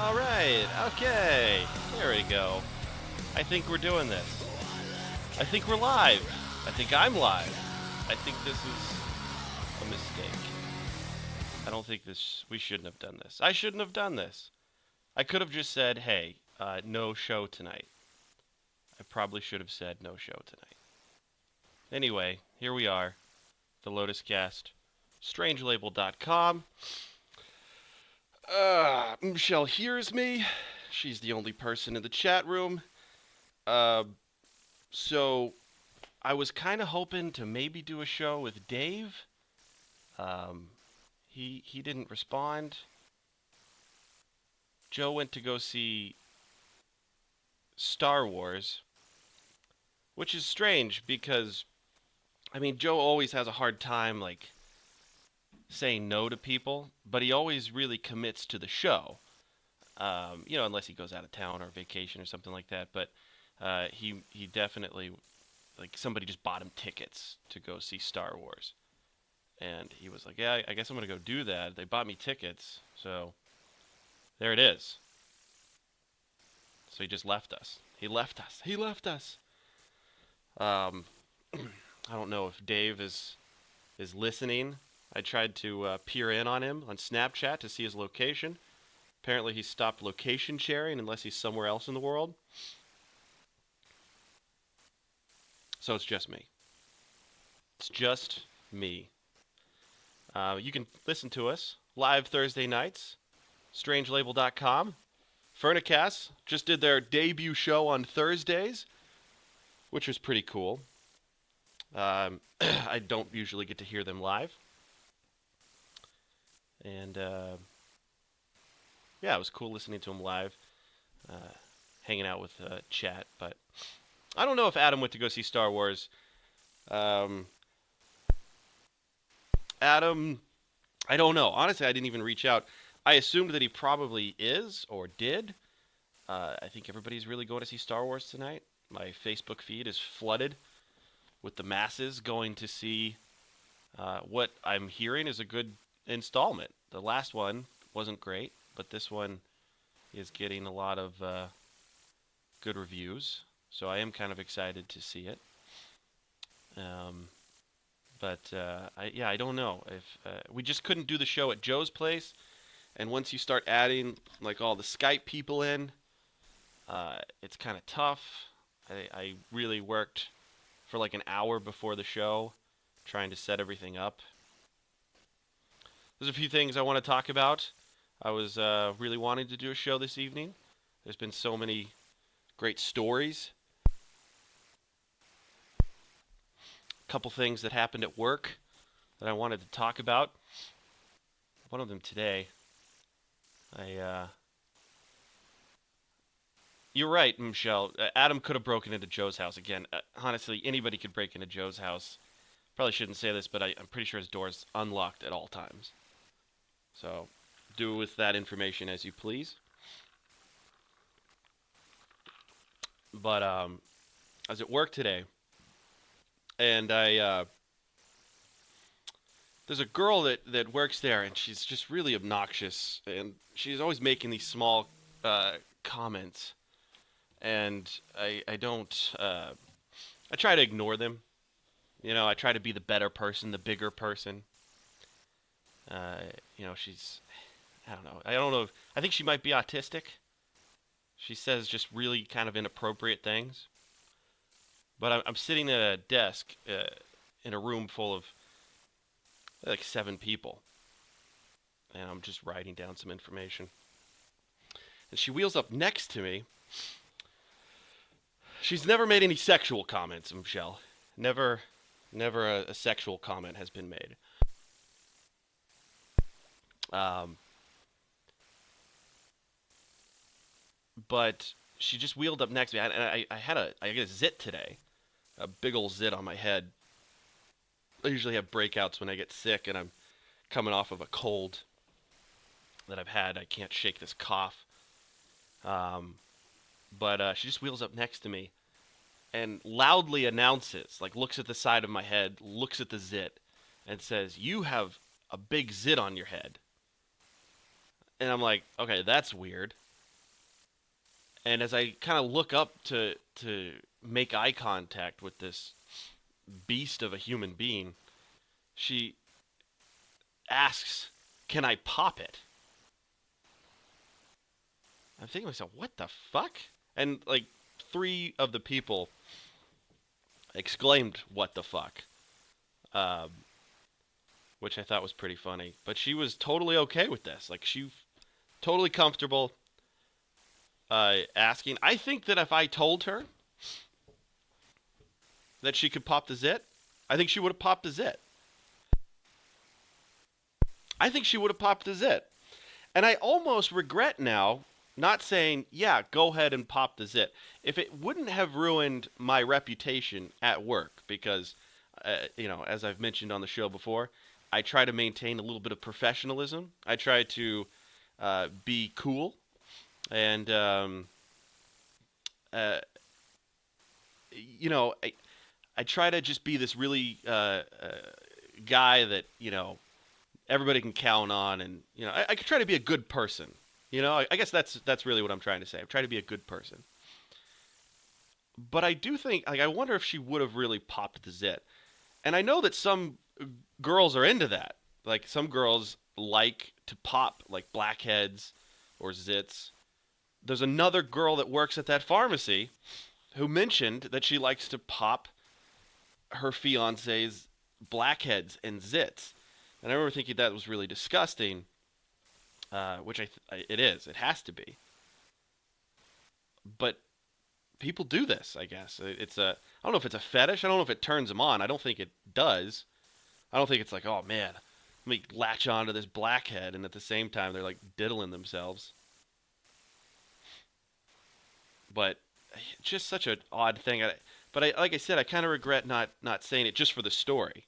All right. Okay. There we go. I think we're doing this. I think we're live. I think I'm live. I think this is a mistake. I don't think this. We shouldn't have done this. I shouldn't have done this. I could have just said, "Hey, no show tonight." I probably should have said no show tonight. Anyway, here we are. The Lotus Cast. Strangelabel.com. Michelle hears me. She's the only person in the chat room. So I was kind of hoping to maybe do a show with Dave. He didn't respond. Joe went to go see Star Wars, which is strange because, I mean, Joe always has a hard time, like, saying no to people, but he always really commits to the show. Unless he goes out of town or vacation or something like that. But he definitely, like, somebody just bought him tickets to go see Star Wars, and he was like, "Yeah, I guess I'm gonna go do that." They bought me tickets, so there it is. So he just left us. He left us. He left us. I don't know if Dave is listening. I tried to peer in on him on Snapchat to see his location. Apparently he stopped location sharing unless he's somewhere else in the world. So it's just me. It's just me. You can listen to us live Thursday nights. Strangelabel.com. Furnicast just did their debut show on Thursdays, which was pretty cool. I don't usually get to hear them live. And yeah, it was cool listening to him live, hanging out with chat. But I don't know if Adam went to go see Star Wars. Adam, I don't know. Honestly, I didn't even reach out. I assumed that he probably is or did. I think everybody's really going to see Star Wars tonight. My Facebook feed is flooded with the masses going to see what I'm hearing is a good installment. The last one wasn't great, but this one is getting a lot of good reviews, so I am kind of excited to see it. I don't know if we just couldn't do the show at Joe's place, and once you start adding like all the Skype people in, it's kind of tough. I really worked for like an hour before the show trying to set everything up. There's a few things I want to talk about. I was really wanting to do a show this evening. There's been so many great stories. A couple things that happened at work that I wanted to talk about. One of them today. You're right, Michelle. Adam could have broken into Joe's house again. Honestly, anybody could break into Joe's house. Probably shouldn't say this, but I'm pretty sure his door's unlocked at all times. So, do with that information as you please. But I was at work today, and there's a girl that works there, and she's just really obnoxious, and she's always making these small comments, and I don't I try to ignore them. I try to be the better person, the bigger person. She's, I don't know. I think she might be autistic. She says just really kind of inappropriate things. But I'm sitting at a desk in a room full of like 7 people. And I'm just writing down some information. And she wheels up next to me. She's never made any sexual comments, Michelle. Never a sexual comment has been made. But she just wheeled up next to me, and I get a zit today, a big old zit on my head. I usually have breakouts when I get sick, and I'm coming off of a cold that I've had. I can't shake this cough. But she just wheels up next to me and loudly announces, like looks at the side of my head, looks at the zit, and says, "You have a big zit on your head." And I'm like, okay, that's weird. And as I kind of look up to make eye contact with this beast of a human being, she asks, "Can I pop it?" I'm thinking to myself, "What the fuck?" And like three of the people exclaimed, "What the fuck?" Um, which I thought was pretty funny. But she was totally okay with this. Like she totally comfortable asking. I think that if I told her that she could pop the zit, I think she would have popped the zit. I think she would have popped the zit. And I almost regret now not saying, yeah, go ahead and pop the zit. If it wouldn't have ruined my reputation at work, because, as I've mentioned on the show before, I try to maintain a little bit of professionalism. I try to be cool. And, uh, I try to just be this really guy that, everybody can count on, and I try to be a good person. I guess that's really what I'm trying to say. I'm trying to be a good person. But I do think, like, I wonder if she would have really popped the zit. And I know that some girls are into that. Like some girls like to pop like blackheads or zits. There's another girl that works at that pharmacy who mentioned that she likes to pop her fiance's blackheads and zits. And I remember thinking that was really disgusting, which it is. It has to be. But people do this, I guess. I don't know if it's a fetish. I don't know if it turns them on. I don't think it does. I don't think it's like, oh man, let me latch on to this blackhead, and at the same time they're like diddling themselves. But it's just such an odd thing. Like I said, I kind of regret not saying it just for the story,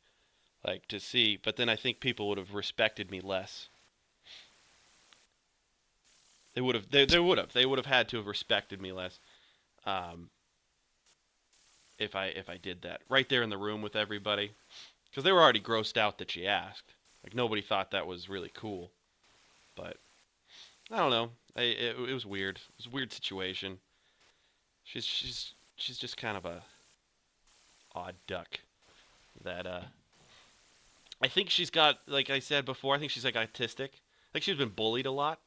like to see. But then I think people would have respected me less. They would have. They would have had to have respected me less. Um, if I did that right there in the room with everybody, because they were already grossed out that she asked. Like nobody thought that was really cool. But I don't know. It was weird. It was a weird situation. She's just kind of a odd duck. That I think she's got, like I said before, I think she's like autistic. Like she's been bullied a lot.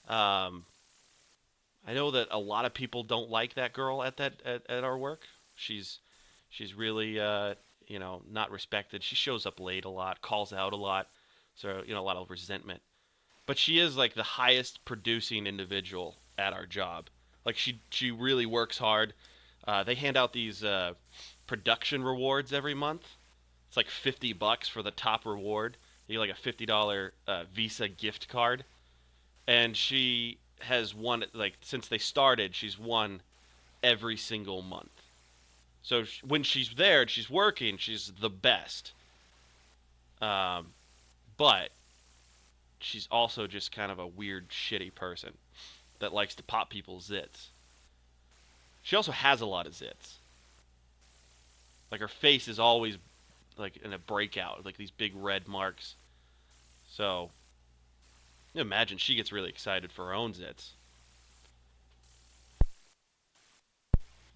Um, I know that a lot of people don't like that girl at our work. She's she's really not respected. She shows up late a lot, calls out a lot, so a lot of resentment. But she is like the highest producing individual at our job. Like she really works hard. They hand out these production rewards every month. It's like $50 for the top reward. You get like a $50 Visa gift card, and she has won, like since they started. She's won every single month. So when she's there and she's working, she's the best. Um, but she's also just kind of a weird, shitty person that likes to pop people's zits. She also has a lot of zits. Like her face is always like in a breakout, like these big red marks. So imagine she gets really excited for her own zits.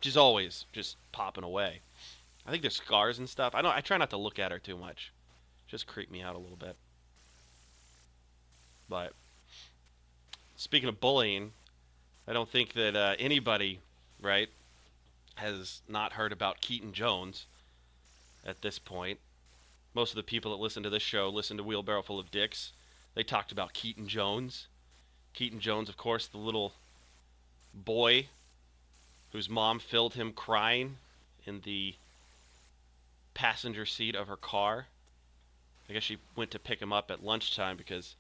She's always just popping away. I think there's scars and stuff. I don't. I try not to look at her too much. Just creep me out a little bit. But speaking of bullying, I don't think that anybody, right, has not heard about Keaton Jones at this point. Most of the people that listen to this show listen to Wheelbarrow Full of Dicks. They talked about Keaton Jones. Keaton Jones, of course, the little boy whose mom filled him crying in the passenger seat of her car. I guess she went to pick him up at lunchtime because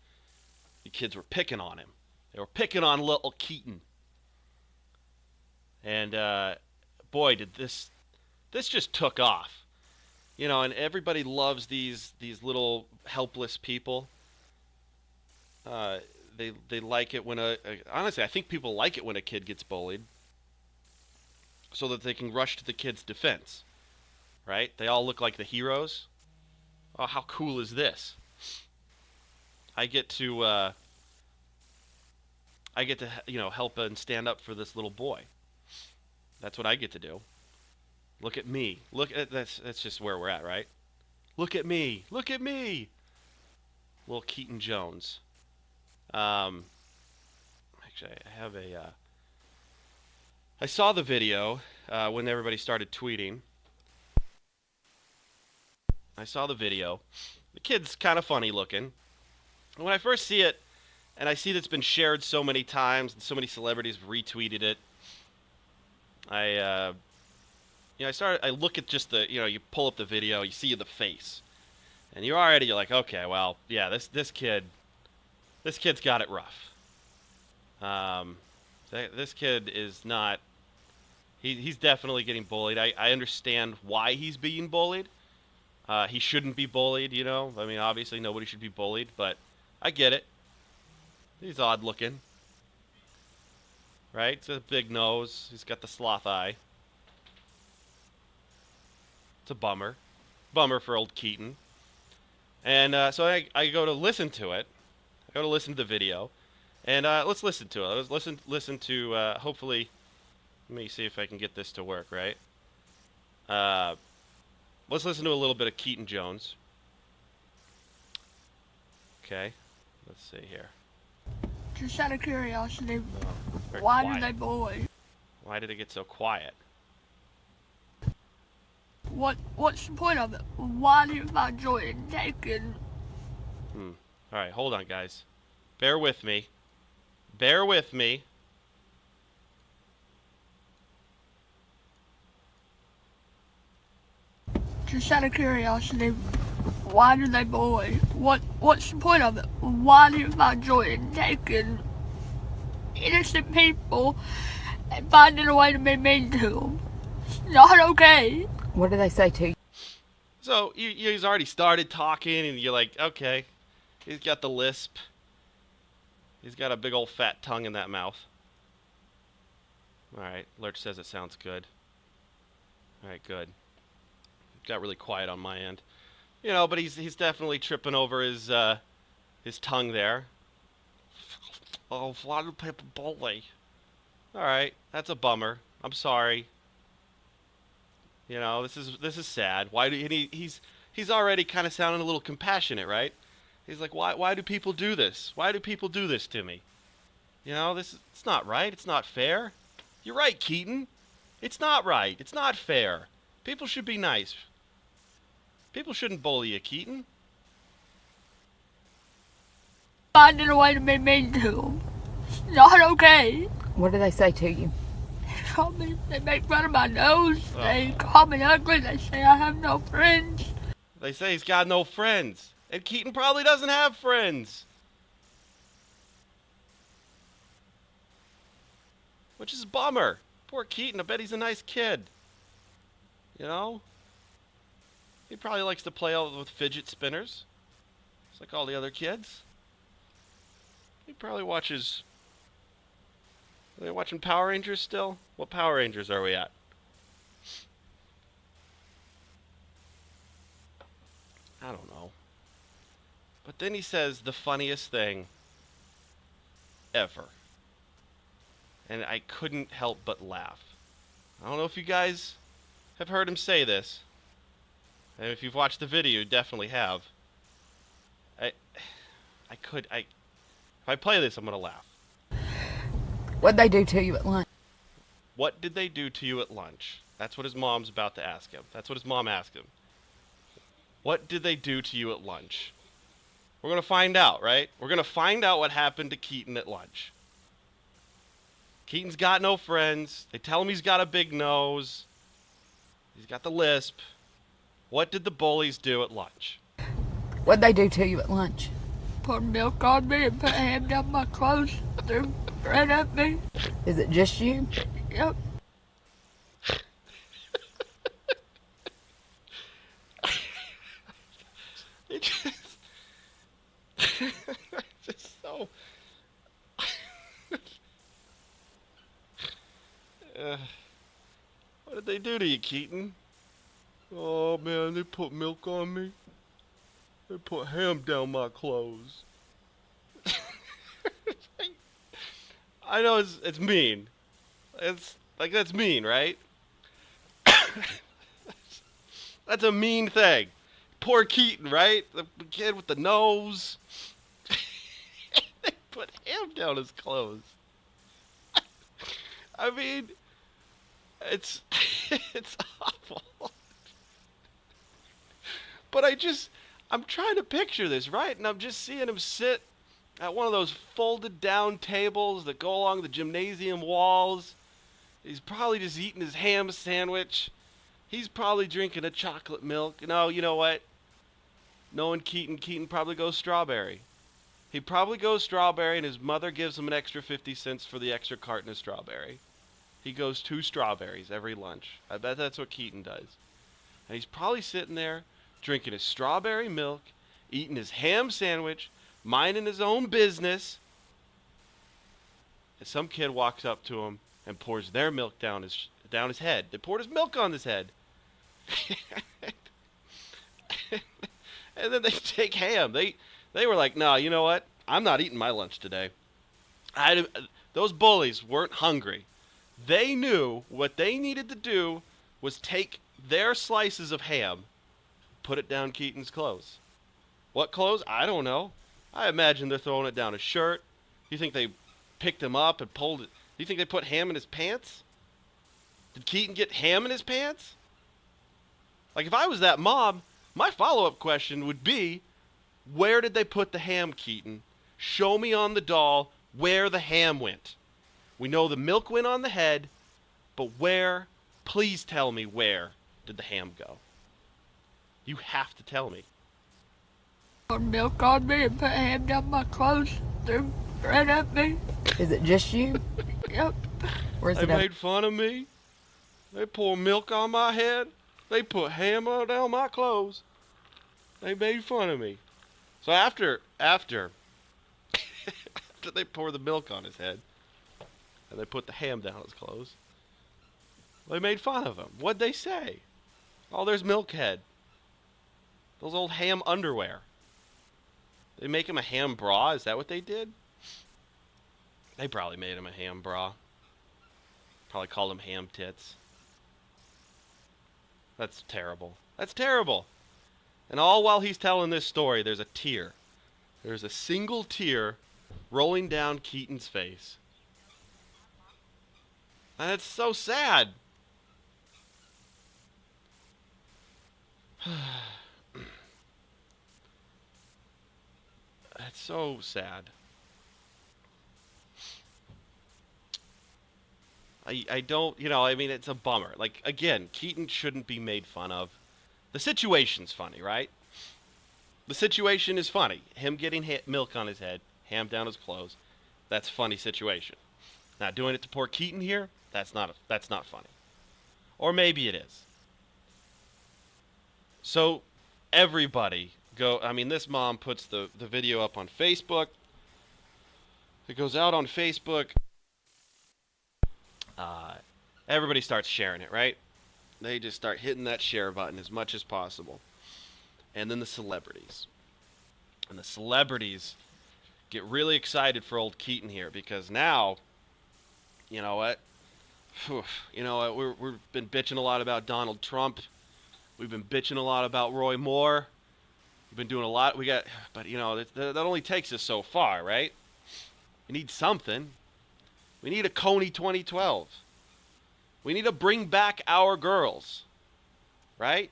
the kids were picking on him. They were picking on little Keaton. And boy, did this just took off. And everybody loves these little helpless people. They like it when honestly, I think people like it when a kid gets bullied, so that they can rush to the kid's defense. Right? They all look like the heroes. Oh, how cool is this? I get to I get to, help and stand up for this little boy. That's what I get to do. Look at me. Look at that's just where we're at, right? Look at me. Look at me. Little Keaton Jones. Um, actually, I have a. I saw the video when everybody started tweeting. I saw the video. The kid's kind of funny looking. When I first see it, and I see that it's been shared so many times, and so many celebrities have retweeted it, I look at just you pull up the video, you see the face, and you're like, okay, well, yeah, this kid's got it rough. This kid is not. He's definitely getting bullied. I understand why he's being bullied. He shouldn't be bullied, I mean, obviously nobody should be bullied, but I get it. He's odd looking, right? It's a big nose. He's got the sloth eye. It's a bummer. Bummer for old Keaton. And so I go to listen to it. I go to listen to the video. And let's listen to it. Let's listen to, hopefully, let me see if I can get this to work, right? Let's listen to a little bit of Keaton Jones. Okay. Let's see here. Just out of curiosity, why do they bully? Why did it get so quiet? What's the point of it? Why do you find joy in taking? Alright, hold on, guys. Bear with me. Bear with me. Just out of curiosity, why do they bully? What's the point of it? Why do you find joy in taking innocent people and finding a way to be mean to them? It's not okay. What do they say to you? So, he's already started talking, and you're like, okay. He's got the lisp. He's got a big old fat tongue in that mouth. Alright, Lurch says it sounds good. Alright, good. Got really quiet on my end. But he's definitely tripping over his tongue there. Oh, why do people bully? Alright, that's a bummer. I'm sorry. This is sad. He's already kind of sounding a little compassionate, right? He's like, why do people do this? Why do people do this to me? It's not right. It's not fair. You're right, Keaton. It's not right. It's not fair. People should be nice. People shouldn't bully you, Keaton. Finding a way to be mean to them. It's not okay. What do they say to you? They make fun of my nose. Oh. They call me ugly. They say I have no friends. They say he's got no friends. And Keaton probably doesn't have friends. Which is a bummer. Poor Keaton. I bet he's a nice kid. He probably likes to play with fidget spinners. Just like all the other kids. He probably watches... Are they watching Power Rangers still? What Power Rangers are we at? I don't know. But then he says the funniest thing ever. And I couldn't help but laugh. I don't know if you guys have heard him say this. And if you've watched the video, you definitely have. If I play this, I'm going to laugh. What'd they do to you at lunch? What did they do to you at lunch? That's what his mom's about to ask him. That's what his mom asked him. What did they do to you at lunch? We're going to find out, right? We're going to find out what happened to Keaton at lunch. Keaton's got no friends. They tell him he's got a big nose. He's got the lisp. What did the bullies do at lunch? What'd they do to you at lunch? Put milk on me and put ham down my clothes. Threw bread at me. Is it just you? Yep. It just so... what did they do to you, Keaton? Oh man, they put milk on me. They put ham down my clothes. I know it's mean. It's like that's mean, right? That's a mean thing. Poor Keaton, right? The kid with the nose. They put him down his clothes. I mean, it's it's awful. But I'm trying to picture this, right? And I'm just seeing him sit at one of those folded down tables that go along the gymnasium walls. He's probably just eating his ham sandwich. He's probably drinking a chocolate milk. No, you know what? Knowing Keaton probably goes strawberry. He probably goes strawberry, and his mother gives him an extra 50 cents for the extra carton of strawberry. He goes 2 strawberries every lunch. I bet that's what Keaton does. And he's probably sitting there drinking his strawberry milk, eating his ham sandwich, minding his own business. And some kid walks up to him and pours their milk down his head. They poured his milk on his head. And then they take ham. They were like, "No, you know what? I'm not eating my lunch today." Those bullies weren't hungry. They knew what they needed to do was take their slices of ham, put it down Keaton's clothes. What clothes? I don't know. I imagine they're throwing it down his shirt. You think they picked him up and pulled it? Do you think they put ham in his pants? Did Keaton get ham in his pants? Like, if I was that mom, my follow-up question would be, where did they put the ham, Keaton? Show me on the doll where the ham went. We know the milk went on the head, but where, please tell me where did the ham go? You have to tell me. Put milk on me and put ham down my clothes. They're right at me. Is it just you? Yep. Or is They it made fun of me. They pour milk on my head. They put ham on down my clothes. They made fun of me. So after they pour the milk on his head and they put the ham down his clothes, they made fun of him. What'd they say? Oh, there's Milkhead. Those old ham underwear. They make him a ham bra? Is that what they did? They probably made him a ham bra. Probably called him ham tits. That's terrible. That's terrible. And all while he's telling this story, there's a tear. There's a single tear rolling down Keaton's face. And it's so sad. That's so sad. I don't, I mean, it's a bummer. Like, again, Keaton shouldn't be made fun of. The situation's funny, right? The situation is funny. Him getting milk on his head, ham down his clothes, that's a funny situation. Now, doing it to poor Keaton here, that's not funny. Or maybe it is. So, everybody this mom puts the video up on Facebook. It goes out on Facebook. Everybody starts sharing it, right? They just start hitting that share button as much as possible. And then the celebrities. And the celebrities get really excited for old Keaton here because now, you know what? We've been bitching a lot about Donald Trump. We've been bitching a lot about Roy Moore. We've been doing a lot. But that only takes us so far, right? We need something. We need a Coney 2012. We need to bring back our girls, right?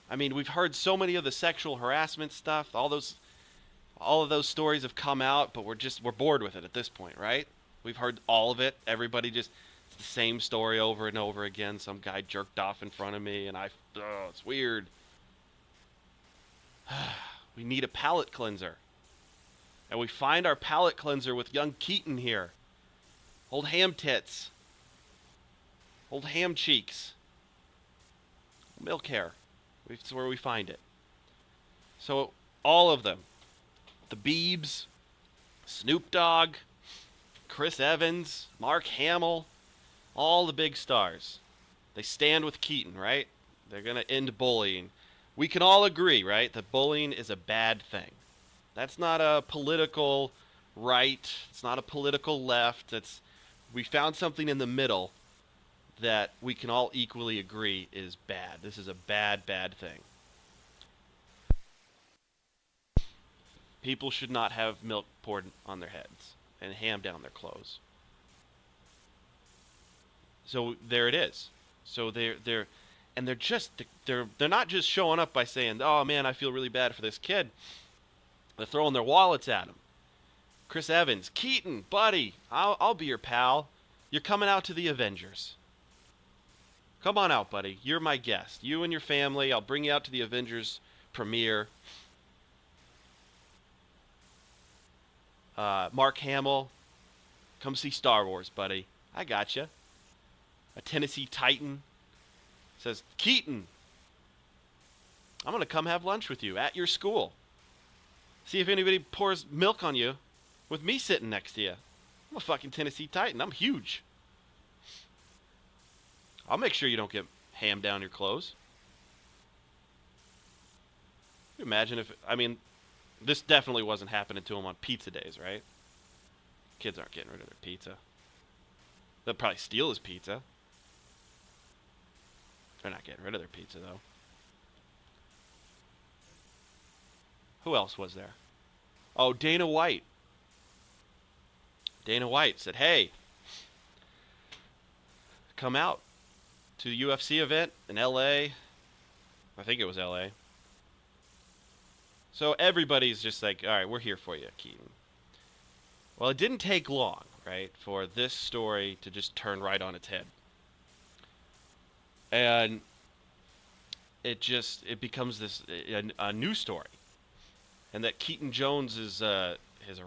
I mean, we've heard so many of the sexual harassment stuff. All of those stories have come out, but we're bored with it at this point, right? We've heard all of it. It's the same story over and over again. Some guy jerked off in front of me, and it's weird. We need a palate cleanser. And we find our palate cleanser with young Keaton here. Old ham tits. Old ham cheeks. Milk hair. That's where we find it. So, all of them. The Biebs, Snoop Dogg, Chris Evans, Mark Hamill, all the big stars. They stand with Keaton, right? They're going to end bullying. We can all agree, right, that bullying is a bad thing. That's not a political right. It's not a political left. We found something in the middle that we can all equally agree is bad. This is a bad, bad thing. People should not have milk poured on their heads and ham down their clothes. So there it is. So they're not just showing up by saying, "Oh man, I feel really bad for this kid." They're throwing their wallets at him. Chris Evans, Keaton, buddy, I'll be your pal. You're coming out to the Avengers. Come on out, buddy. You're my guest. You and your family. I'll bring you out to the Avengers premiere. Mark Hamill, come see Star Wars, buddy. I got you. A Tennessee Titan says, Keaton, I'm going to come have lunch with you at your school. See if anybody pours milk on you with me sitting next to you. I'm a fucking Tennessee Titan. I'm huge. I'll make sure you don't get ham down your clothes. Can you imagine if, I mean, this definitely wasn't happening to him on pizza days, right? Kids aren't getting rid of their pizza. They'll probably steal his pizza. They're not getting rid of their pizza, though. Who else was there? Oh, Dana White. Dana White said, hey, come out to the UFC event in L.A. I think it was L.A. So everybody's just like, all right, we're here for you, Keaton. Well, it didn't take long, right, for this story to just turn right on its head. And it becomes this a news story. And that Keaton Jones is a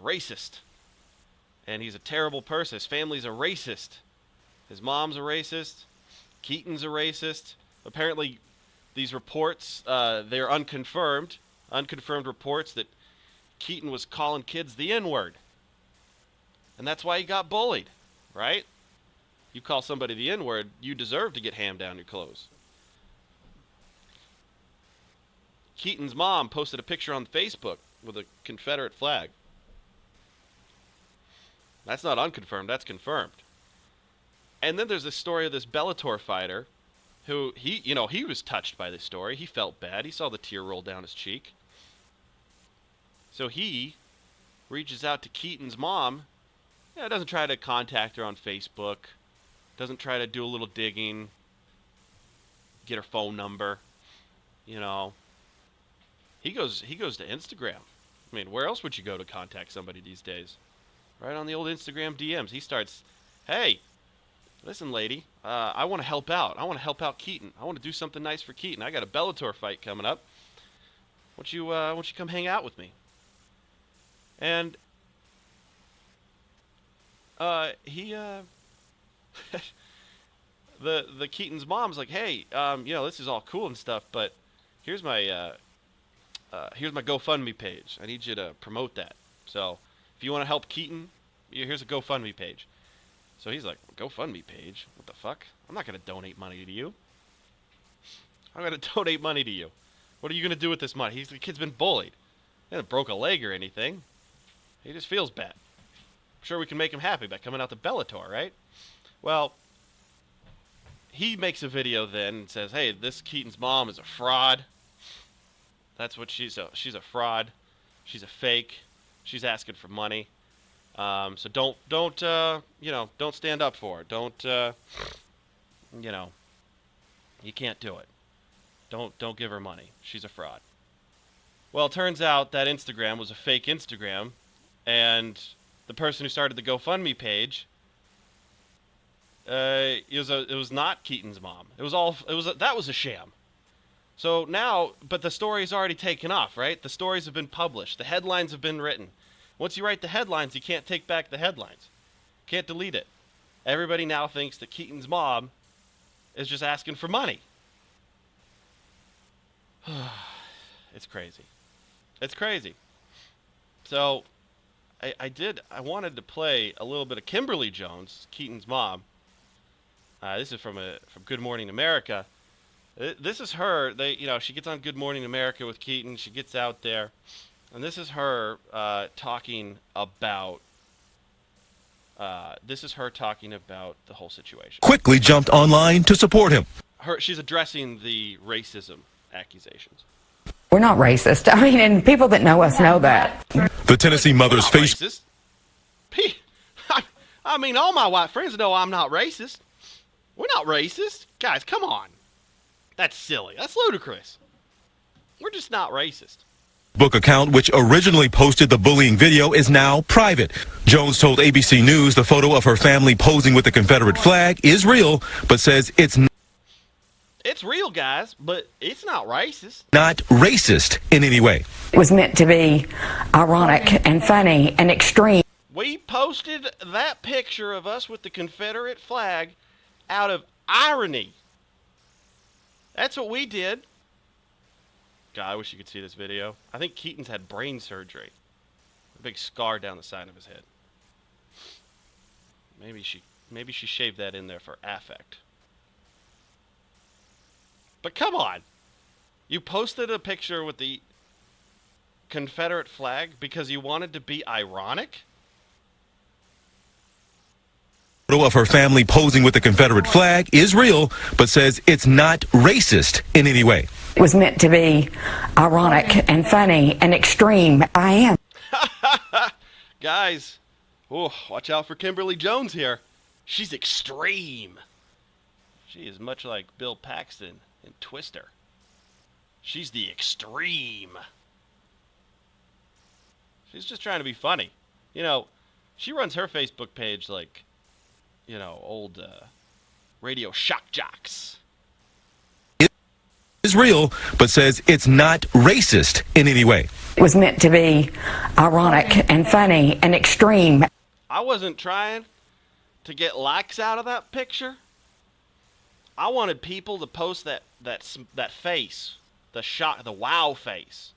racist. And he's a terrible person. His family's a racist. His mom's a racist. Keaton's a racist. Apparently, these reports, they're unconfirmed reports that Keaton was calling kids the N-word. And that's why he got bullied, right? You call somebody the N-word, you deserve to get ham down your clothes. Keaton's mom posted a picture on Facebook with a Confederate flag. That's not unconfirmed, that's confirmed. And then there's this story of this Bellator fighter who, he was touched by this story. He felt bad. He saw the tear roll down his cheek. So he reaches out to Keaton's mom. Doesn't try to contact her on Facebook. Doesn't try to do a little digging. Get her phone number. He goes to Instagram. I mean, where else would you go to contact somebody these days? Right on the old Instagram DMs. He starts, hey, listen, lady, I want to help out. I want to help out Keaton. I want to do something nice for Keaton. I got a Bellator fight coming up. Won't you come hang out with me? And the Keaton's mom's like, hey, this is all cool and stuff, but here's my GoFundMe page. I need you to promote that. So if you want to help Keaton, here's a GoFundMe page. So he's like, GoFundMe page? What the fuck? I'm not going to donate money to you. I'm going to donate money to you. What are you going to do with this money? The kid's been bullied. He hasn't broke a leg or anything. He just feels bad. I'm sure we can make him happy by coming out to Bellator, right? Well, he makes a video then and says, hey, this Keaton's mom is a fraud. That's what she's a fraud. She's a fake. She's asking for money. So don't stand up for her. You can't do it. Don't give her money. She's a fraud. Well, it turns out that Instagram was a fake Instagram, and the person who started the GoFundMe page, it was not Keaton's mom. That was a sham. So now, but the story's already taken off, right? The stories have been published. The headlines have been written. Once you write the headlines, you can't take back the headlines. Can't delete it. Everybody now thinks that Keaton's mom is just asking for money. It's crazy. It's crazy. So, I wanted to play a little bit of Kimberly Jones, Keaton's mom. This is from Good Morning America. This is her. She gets on Good Morning America with Keaton. She gets out there, And this is her talking about. This is her talking about the whole situation. Quickly jumped online to support him. She's addressing the racism accusations. We're not racist. I mean, and people that know us know that. The Tennessee mother's We're not face. racist. I mean, all my white friends know I'm not racist. We're not racist. Guys, come on. That's silly. That's ludicrous. We're just not racist. Facebook account, which originally posted the bullying video, is now private. Jones told ABC News the photo of her family posing with the Confederate flag is real, but says it's It's real, guys, but it's not racist. not racist in any way. It was meant to be ironic and funny and extreme. We posted that picture of us with the Confederate flag out of irony. That's what we did. God, I wish you could see this video. I think Keaton's had brain surgery. A big scar down the side of his head. Maybe she shaved that in there for affect. But come on. You posted a picture with the Confederate flag because you wanted to be ironic? Photo of her family posing with the Confederate flag is real, but says it's not racist in any way. It was meant to be ironic and funny and extreme. I am. Guys, watch out for Kimberly Jones here. She's extreme. She is much like Bill Paxton in Twister. She's the extreme. She's just trying to be funny. You know, she runs her Facebook page like, you know, old radio shock jocks. Is real, but says it's not racist in any way. It was meant to be ironic and funny and extreme. I wasn't trying to get likes out of that picture. I wanted people to post that face, the wow face.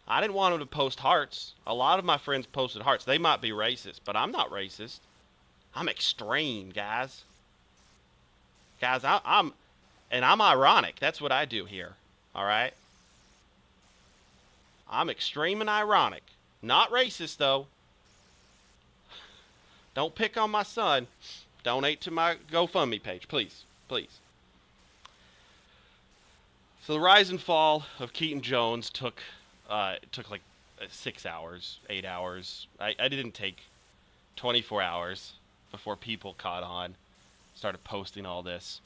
I didn't want them to post hearts. A lot of my friends posted hearts. They might be racist, but I'm not racist. I'm extreme, guys. Guys, I'm ironic. That's what I do here. All right? I'm extreme and ironic. Not racist, though. Don't pick on my son. Donate to my GoFundMe page, please. Please. So the rise and fall of Keaton Jones took like 6 hours, 8 hours. I didn't take 24 hours before people caught on, started posting all this.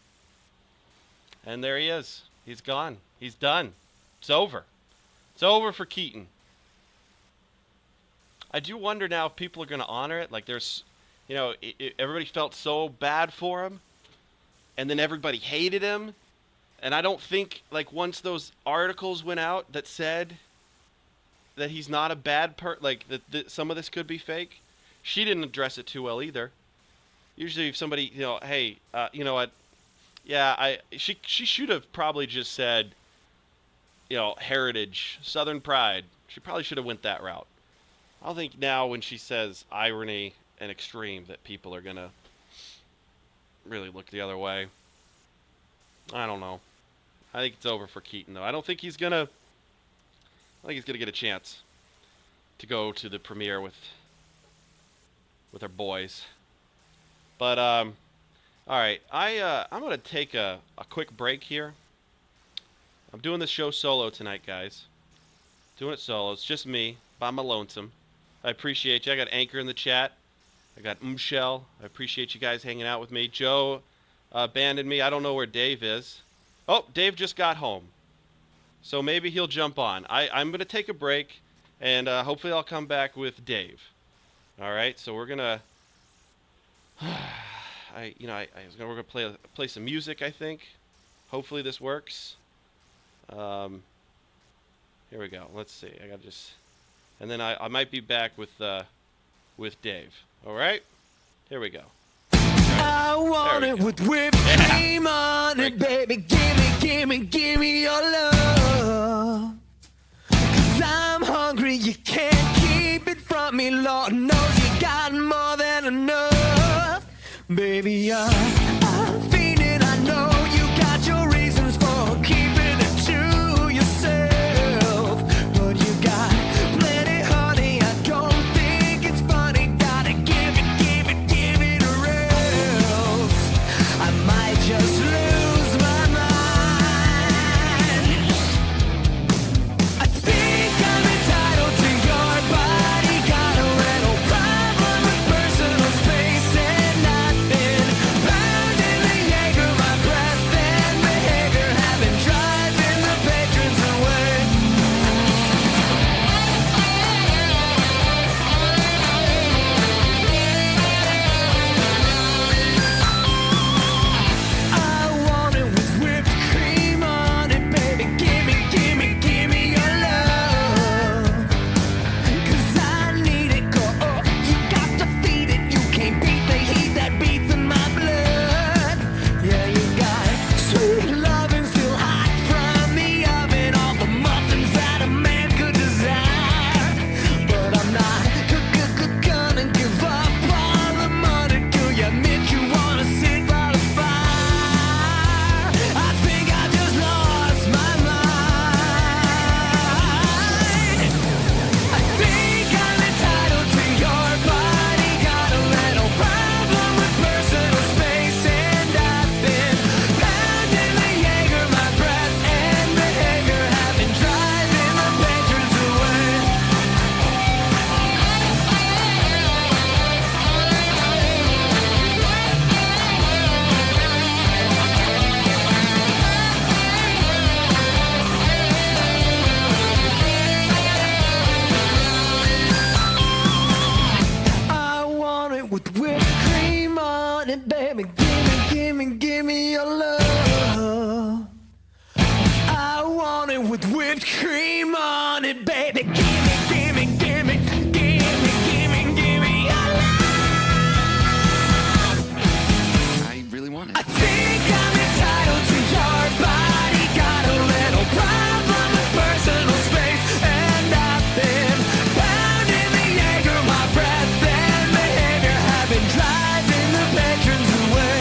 And there he is. He's gone. He's done. It's over. It's over for Keaton. I do wonder now if people are going to honor it. Like there's, you know, everybody felt so bad for him. And then everybody hated him. And I don't think, like, once those articles went out that said that he's not a bad like, that some of this could be fake, she didn't address it too well either. Usually if somebody, you know, hey, you know what, yeah, she should have probably just said, you know, heritage, Southern pride. She probably should have went that route. I don't think now when she says irony and extreme that people are going to really look the other way. I don't know. I think it's over for Keaton, though. I think he's going to get a chance to go to the premiere with our boys. But, all right. I'm going to take a quick break here. I'm doing this show solo tonight, guys. Doing it solo. It's just me, by my lonesome. I appreciate you. I got Anchor in the chat. I got Shell. I appreciate you guys hanging out with me. Joe abandoned me. I don't know where Dave is. Oh, Dave just got home. So maybe he'll jump on. I'm going to take a break, and hopefully I'll come back with Dave. All right, so we're going to... we're going to play some music, I think. Hopefully this works. Here we go. Let's see. I got to just... And then I might be back with Dave. All right? Here we go. I want it with whipped cream on it, baby. Give me your love. 'Cause I'm hungry, you can't keep it from me. Lord knows you got more than enough. Baby, I'm feeling, I know you got your reasons for keeping it to yourself. But you got with whipped cream on it, baby. Give me your love. I want it with whipped cream on it, baby. Give me your love. I really want it. I think I'm entitled to your body. Got a little problem with personal space, and I've been pounding the Jaeger. My breath and behavior have been driving the patrons away.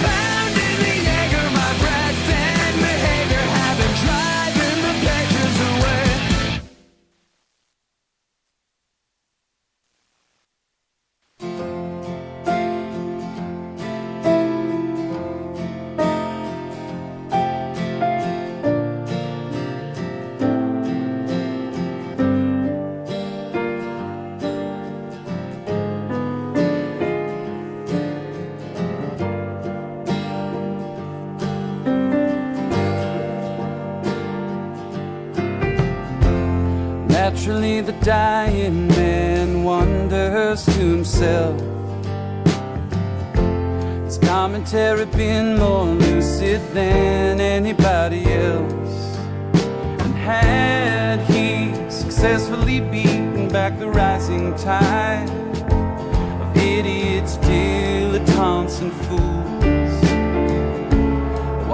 Pounding the Jaeger. My breath and behavior have been driving the patrons away. Naturally, the dying man wonders to himself, has commentary been more lucid than anybody else? And had he successfully beaten back the rising tide of idiots, dilettantes, and fools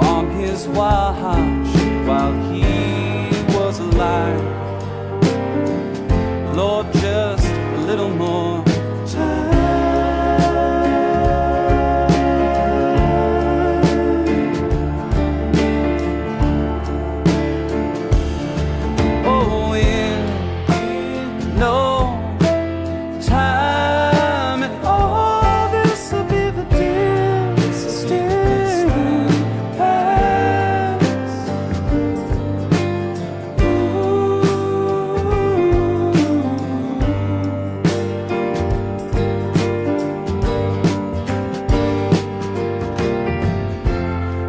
on his watch while he was alive? Lord, just a little more time. Oh, in no time at all, this will be the distant past.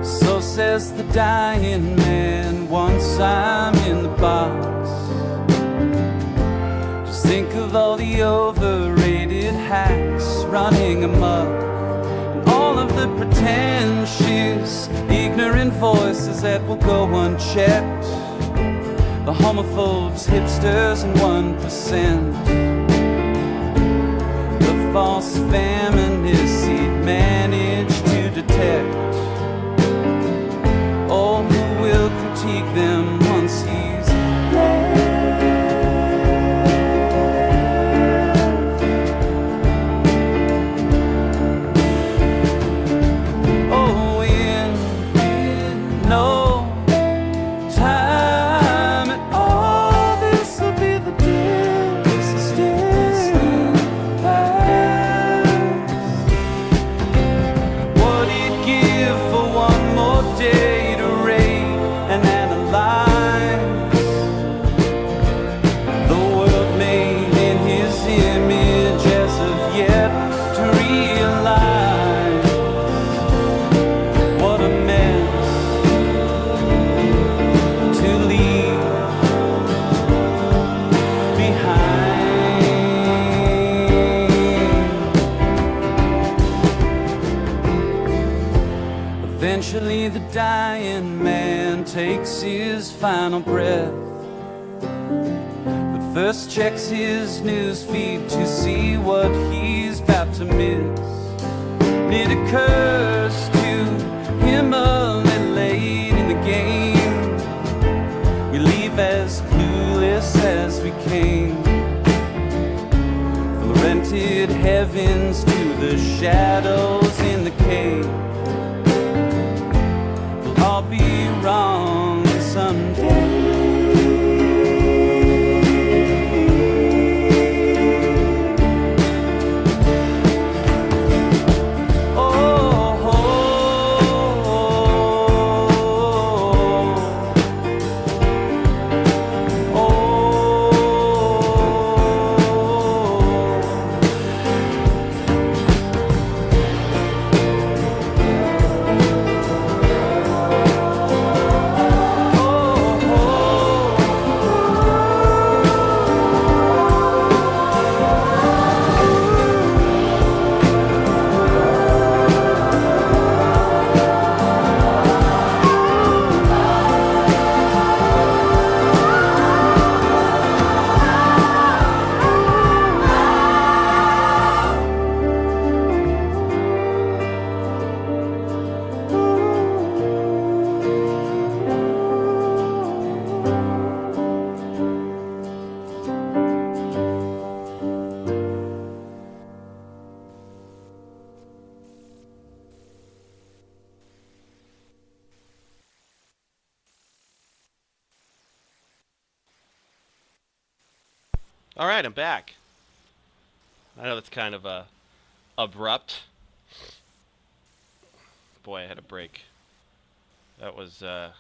So says the dying man once I'm in the box. Just think of all the overrated hacks running amok, and all of the pretentious, ignorant voices that will go unchecked. The homophobes, hipsters, and 1%. The false feminists he'd managed to detect. Oh, who will critique them once he's left? Oh, in no time at all, this will be the distant past. Would it give for one more day to rate and analyze the world made in his image as of yet to realize what a mess to leave behind? Eventually the dying man takes his final breath, but first checks his news feed to see what he's about to miss. It occurs to him a little late in the game. We leave as clueless as we came, from the rented heavens to the shadows in the cave. We'll all be wrong someday. All right, I'm back. I know that's kind of abrupt. Boy, I had a break. That was just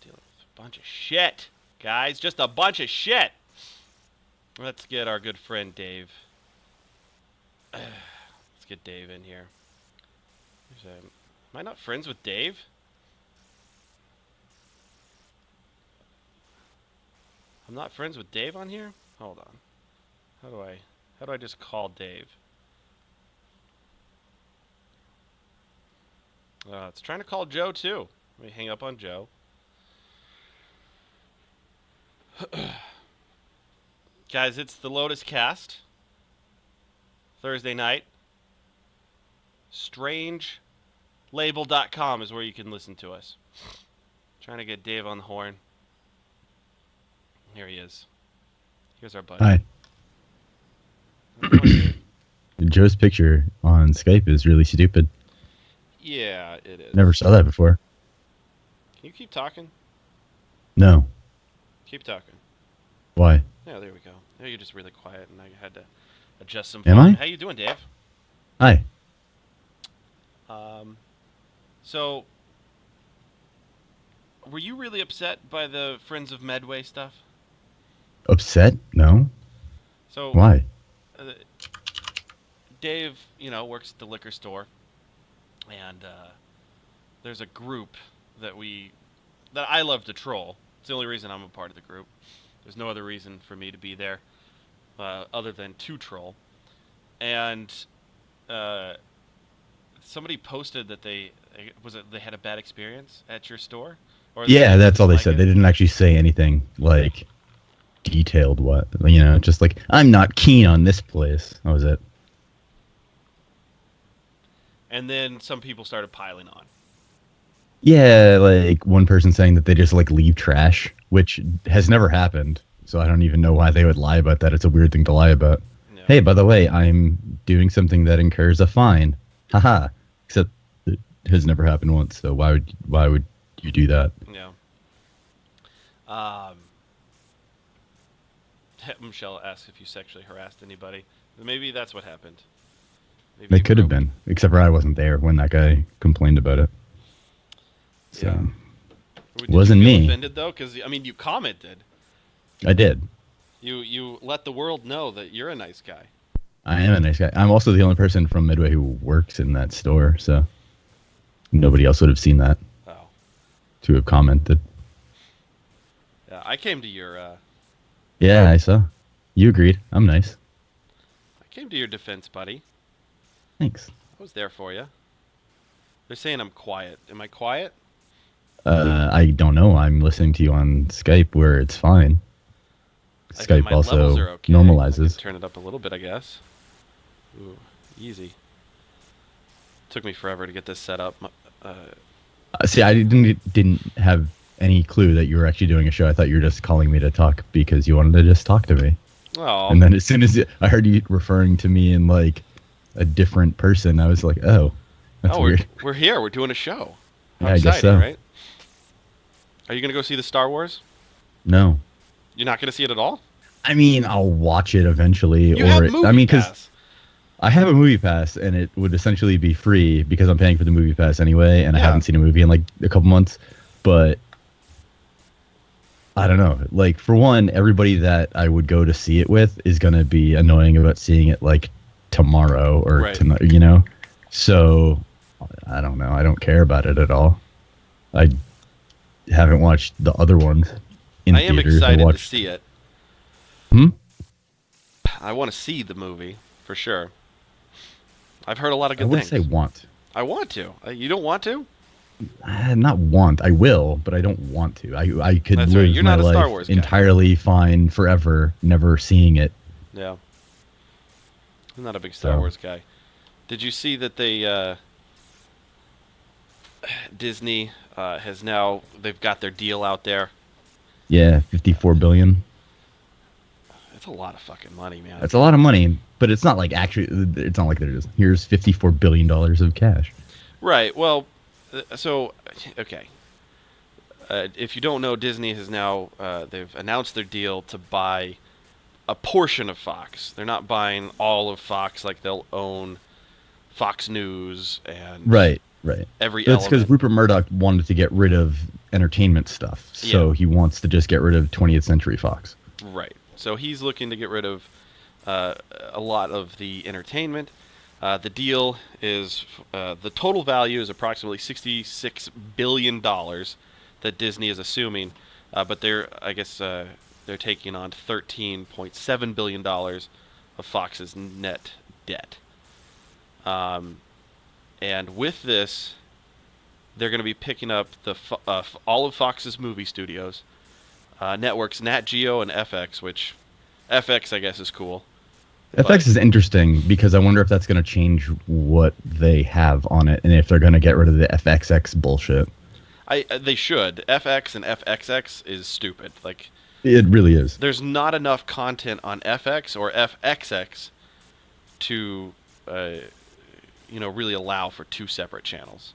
dealing with a bunch of shit, guys. Just a bunch of shit. Let's get our good friend Dave. Let's get Dave in here. Am I not friends with Dave? I'm not friends with Dave on here? Hold on. How do I just call Dave? It's trying to call Joe too. Let me hang up on Joe. Guys, it's the Lotus Cast. Thursday night. Strangelabel.com is where you can listen to us. Trying to get Dave on the horn. Here he is. Here's our buddy. Hi. How's it going, Dave? Joe's picture on Skype is really stupid. Yeah, it is. Never saw that before. Can you keep talking? No. Keep talking. Why? Yeah, there we go. Yeah, you're just really quiet, and I had to adjust some. Am volume. I? How you doing, Dave? Hi. So, were you really upset by the Friends of Medway stuff? Upset? No. So Why? Dave, works at the liquor store, and there's a group that I love to troll. It's the only reason I'm a part of the group. There's no other reason for me to be there other than to troll. And somebody posted that they had a bad experience at your store? Or Yeah, that's all they said. it? They didn't actually say anything like detailed what, just like, I'm not keen on this place. That was it. And then some people started piling on. Yeah, like one person saying that they just like leave trash, which has never happened. So I don't even know why they would lie about that. It's a weird thing to lie about. Yeah. Hey, by the way, I'm doing something that incurs a fine. Haha. Except it has never happened once. So why would you do that? Yeah. Michelle asks if you sexually harassed anybody. Maybe that's what happened. Maybe They you could have broke- been, except for I wasn't there when that guy complained about it. So Yeah. Did wasn't you feel me. offended though? Because you commented. I did. You let the world know that you're a nice guy. I am a nice guy. I'm also the only person from Midway who works in that store, so nobody else would have seen that Oh. to have commented. Yeah, I came to your Yeah, I saw. You agreed. I'm nice. defense, buddy. Thanks. I was there for you. They're saying I'm quiet. Am I quiet? I don't know. I'm listening to you on Skype where it's fine. I think Skype my levels also are okay. I normalizes. can turn it up a little bit, I guess. Ooh, easy. Took me forever to get this set up. See, I didn't have any clue that you were actually doing a show. I thought you were just calling me to talk because you wanted to just talk to me. Oh, And then as soon as I heard you referring to me in like a different person, I was like, oh, that's weird. we're here. We're doing a show. How Yeah, I guess exciting, so. right? Are you gonna go see the Star Wars? No. You're not gonna see it at all? I mean, I'll watch it eventually. You have movie because pass. I have a movie pass, and it would essentially be free because I'm paying for the movie pass anyway, and I Yeah. haven't seen a movie in like a couple months. But I don't know. Like, for one, everybody that I would go to see it with is gonna be annoying about seeing it like tomorrow or Right. tonight. So I don't know. I don't care about it at all. I haven't watched the other ones in I am theaters. excited to watched. see it. Hmm? I want to see the movie for sure. I've heard a lot of I good wouldn't things. say want. I want to. You don't want to? Not want. I will, but I don't want to. I could That's right. live You're my not a Star life Wars guy. entirely fine forever, never seeing it. Yeah. I'm not a big Star So. Wars guy. Did you see that they Disney they've got their deal out there? Yeah, 54 billion. That's a lot of fucking money, man. That's a lot of money, but it's not like actually. It's not like they're just here's 54 billion dollars of cash. Right. Well, so okay. if you don't know, Disney has now they've announced their deal to buy a portion of Fox. They're not buying all of Fox, like they'll own Fox News and Right. every That's because element. Rupert Murdoch wanted to get rid of entertainment stuff, so Yeah. he wants to just get rid of 20th Century Fox. Right. So he's looking to get rid of a lot of the entertainment. The deal is the total value is approximately $66 billion that Disney is assuming, but I guess they're taking on $13.7 billion of Fox's net debt. And with this, they're going to be picking up all of Fox's movie studios, networks Nat Geo and FX, which FX I guess is cool. FX is interesting because I wonder if that's going to change what they have on it, and if they're going to get rid of the FXX bullshit. They should. FX and FXX is stupid. Like, It really is. there's not enough content on FX or FXX to, really allow for two separate channels.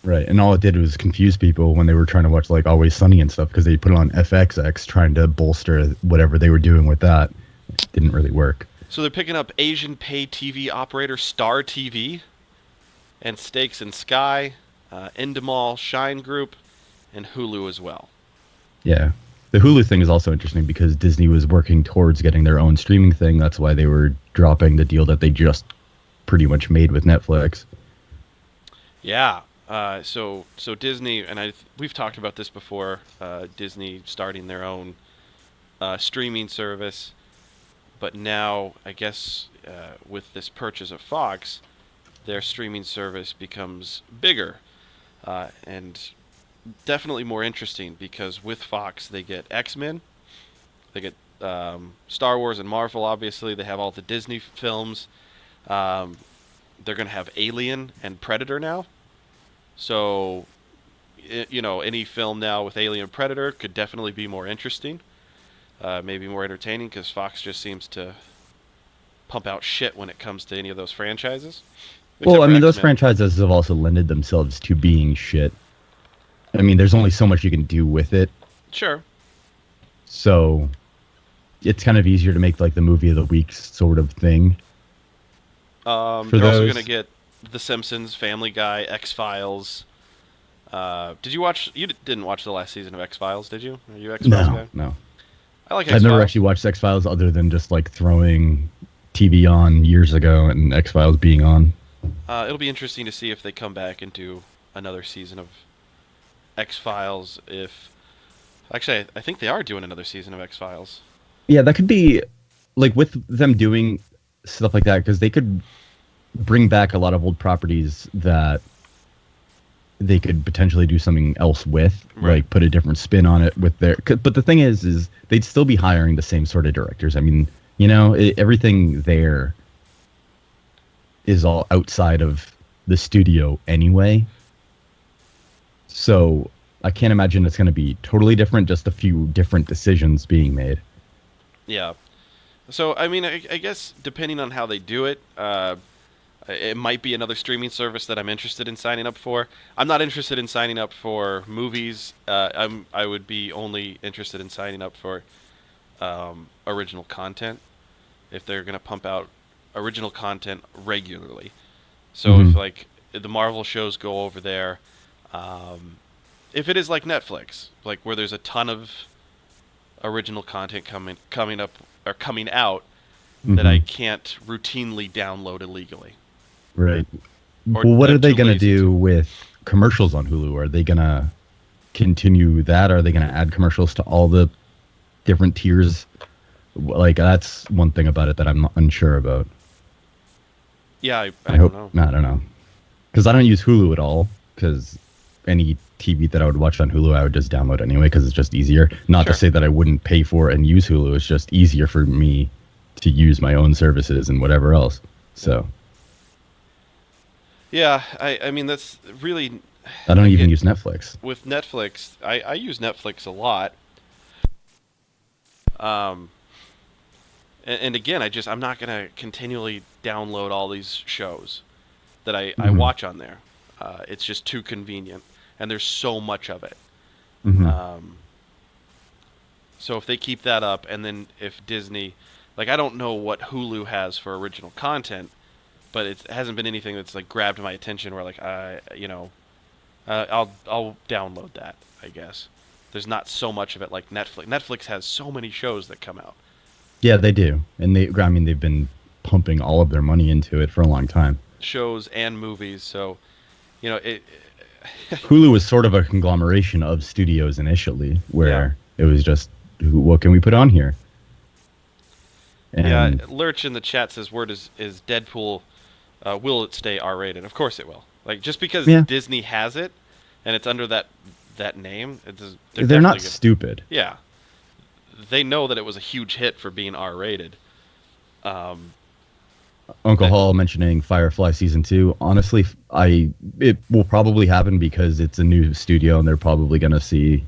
Right, and all it did was confuse people when they were trying to watch like Always Sunny and stuff because they put it on FXX trying to bolster whatever they were doing with that. It didn't really work. So they're picking up Asian pay TV operator Star TV, and stakes in Sky, Endemol, Shine Group, and Hulu as well. Yeah. The Hulu thing is also interesting because Disney was working towards getting their own streaming thing. That's why they were dropping the deal that they just pretty much made with Netflix. Yeah. So Disney, and we've talked about this before. Disney starting their own streaming service, but now I guess with this purchase of Fox, their streaming service becomes bigger and definitely more interesting because with Fox they get X-Men, they get Star Wars and Marvel. Obviously, they have all the Disney films. They're going to have Alien and Predator now. So, any film now with Alien Predator could definitely be more interesting, maybe more entertaining, because Fox just seems to pump out shit when it comes to any of those franchises. Well, I Except for mean, those X-Men. franchises have also lended themselves to being shit. I mean, there's only so much you can do with it, Sure. so it's kind of easier to make like the movie of the week sort of thing. They're also those- going to get The Simpsons, Family Guy, X-Files. Did you watch? You didn't watch the last season of X-Files, did you? Are you X-Files guy? No. I like I've X-Files. never actually watched X-Files other than just like throwing TV on years ago and X-Files being on. It'll be interesting to see if they come back and do another season of X-Files. Actually, I think they are doing another season of X-Files. Yeah, that could be like with them doing stuff like that because they could bring back a lot of old properties that they could potentially do something else with, Right. like put a different spin on it with their. But the thing is they'd still be hiring the same sort of directors. I mean, everything there is all outside of the studio anyway. So I can't imagine it's going to be totally different. Just a few different decisions being made. Yeah. So, I mean, I guess depending on how they do it, it might be another streaming service that I'm interested in signing up for. I'm not interested in signing up for movies. I would be only interested in signing up for original content if they're going to pump out original content regularly. So if like the Marvel shows go over there, if it is like Netflix, like where there's a ton of original content coming up or coming out that I can't routinely download illegally. Right. Or Well, what I'm are they too going to lazy do to. with commercials on Hulu? Are they going to continue that? Are they going to add commercials to all the different tiers? Like, that's one thing about it that I'm not unsure about. Yeah, I I don't hope. know. No, I don't know. Because I don't use Hulu at all. Because any TV that I would watch on Hulu, I would just download anyway because it's just easier. Not to Sure. say that I wouldn't pay for and use Hulu. It's just easier for me to use my own services and whatever else. So Yeah, I mean that's really I don't even Again, use Netflix. with Netflix. I use Netflix a lot. And again, I'm not gonna continually download all these shows that I watch on there. It's just too convenient, and there's so much of it. So if they keep that up, and then if Disney, like, I don't know what Hulu has for original content, but it hasn't been anything that's like grabbed my attention where like I'll download that, I guess. There's not so much of it like Netflix. Netflix has so many shows that come out. Yeah, they do, and I mean, they've been pumping all of their money into it for a long time. Shows and movies, so it. Hulu was sort of a conglomeration of studios initially, where it was just, what can we put on here? And yeah, Lurch in the chat says, "Word is Deadpool? Will it stay R-rated? Of course it will. Like, just because Disney has it and it's under that name, they're not stupid. Yeah, they know that it was a huge hit for being R-rated. Uncle Hall mentioning Firefly season 2. Honestly, it will probably happen because it's a new studio and they're probably gonna see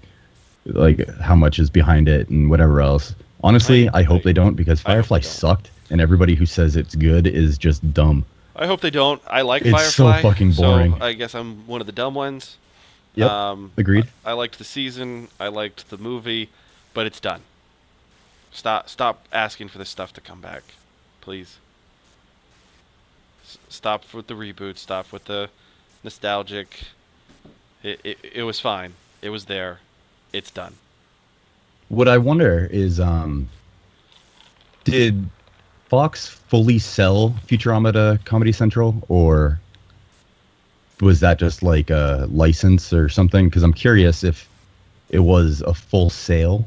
like how much is behind it and whatever else. Honestly, I hope they don't, because Firefly sucked, and everybody who says it's good is just dumb. I hope they don't. I like it's Firefly. So fucking boring. So I guess I'm one of the dumb ones. Yep. Agreed. I liked the season. I liked the movie, but it's done. Stop asking for this stuff to come back, please. Stop with the reboot. Stop with the nostalgic. It was fine. It was there. It's done. What I wonder is, did Fox fully sell Futurama to Comedy Central, or was that just like a license or something? Because I'm curious, if it was a full sale,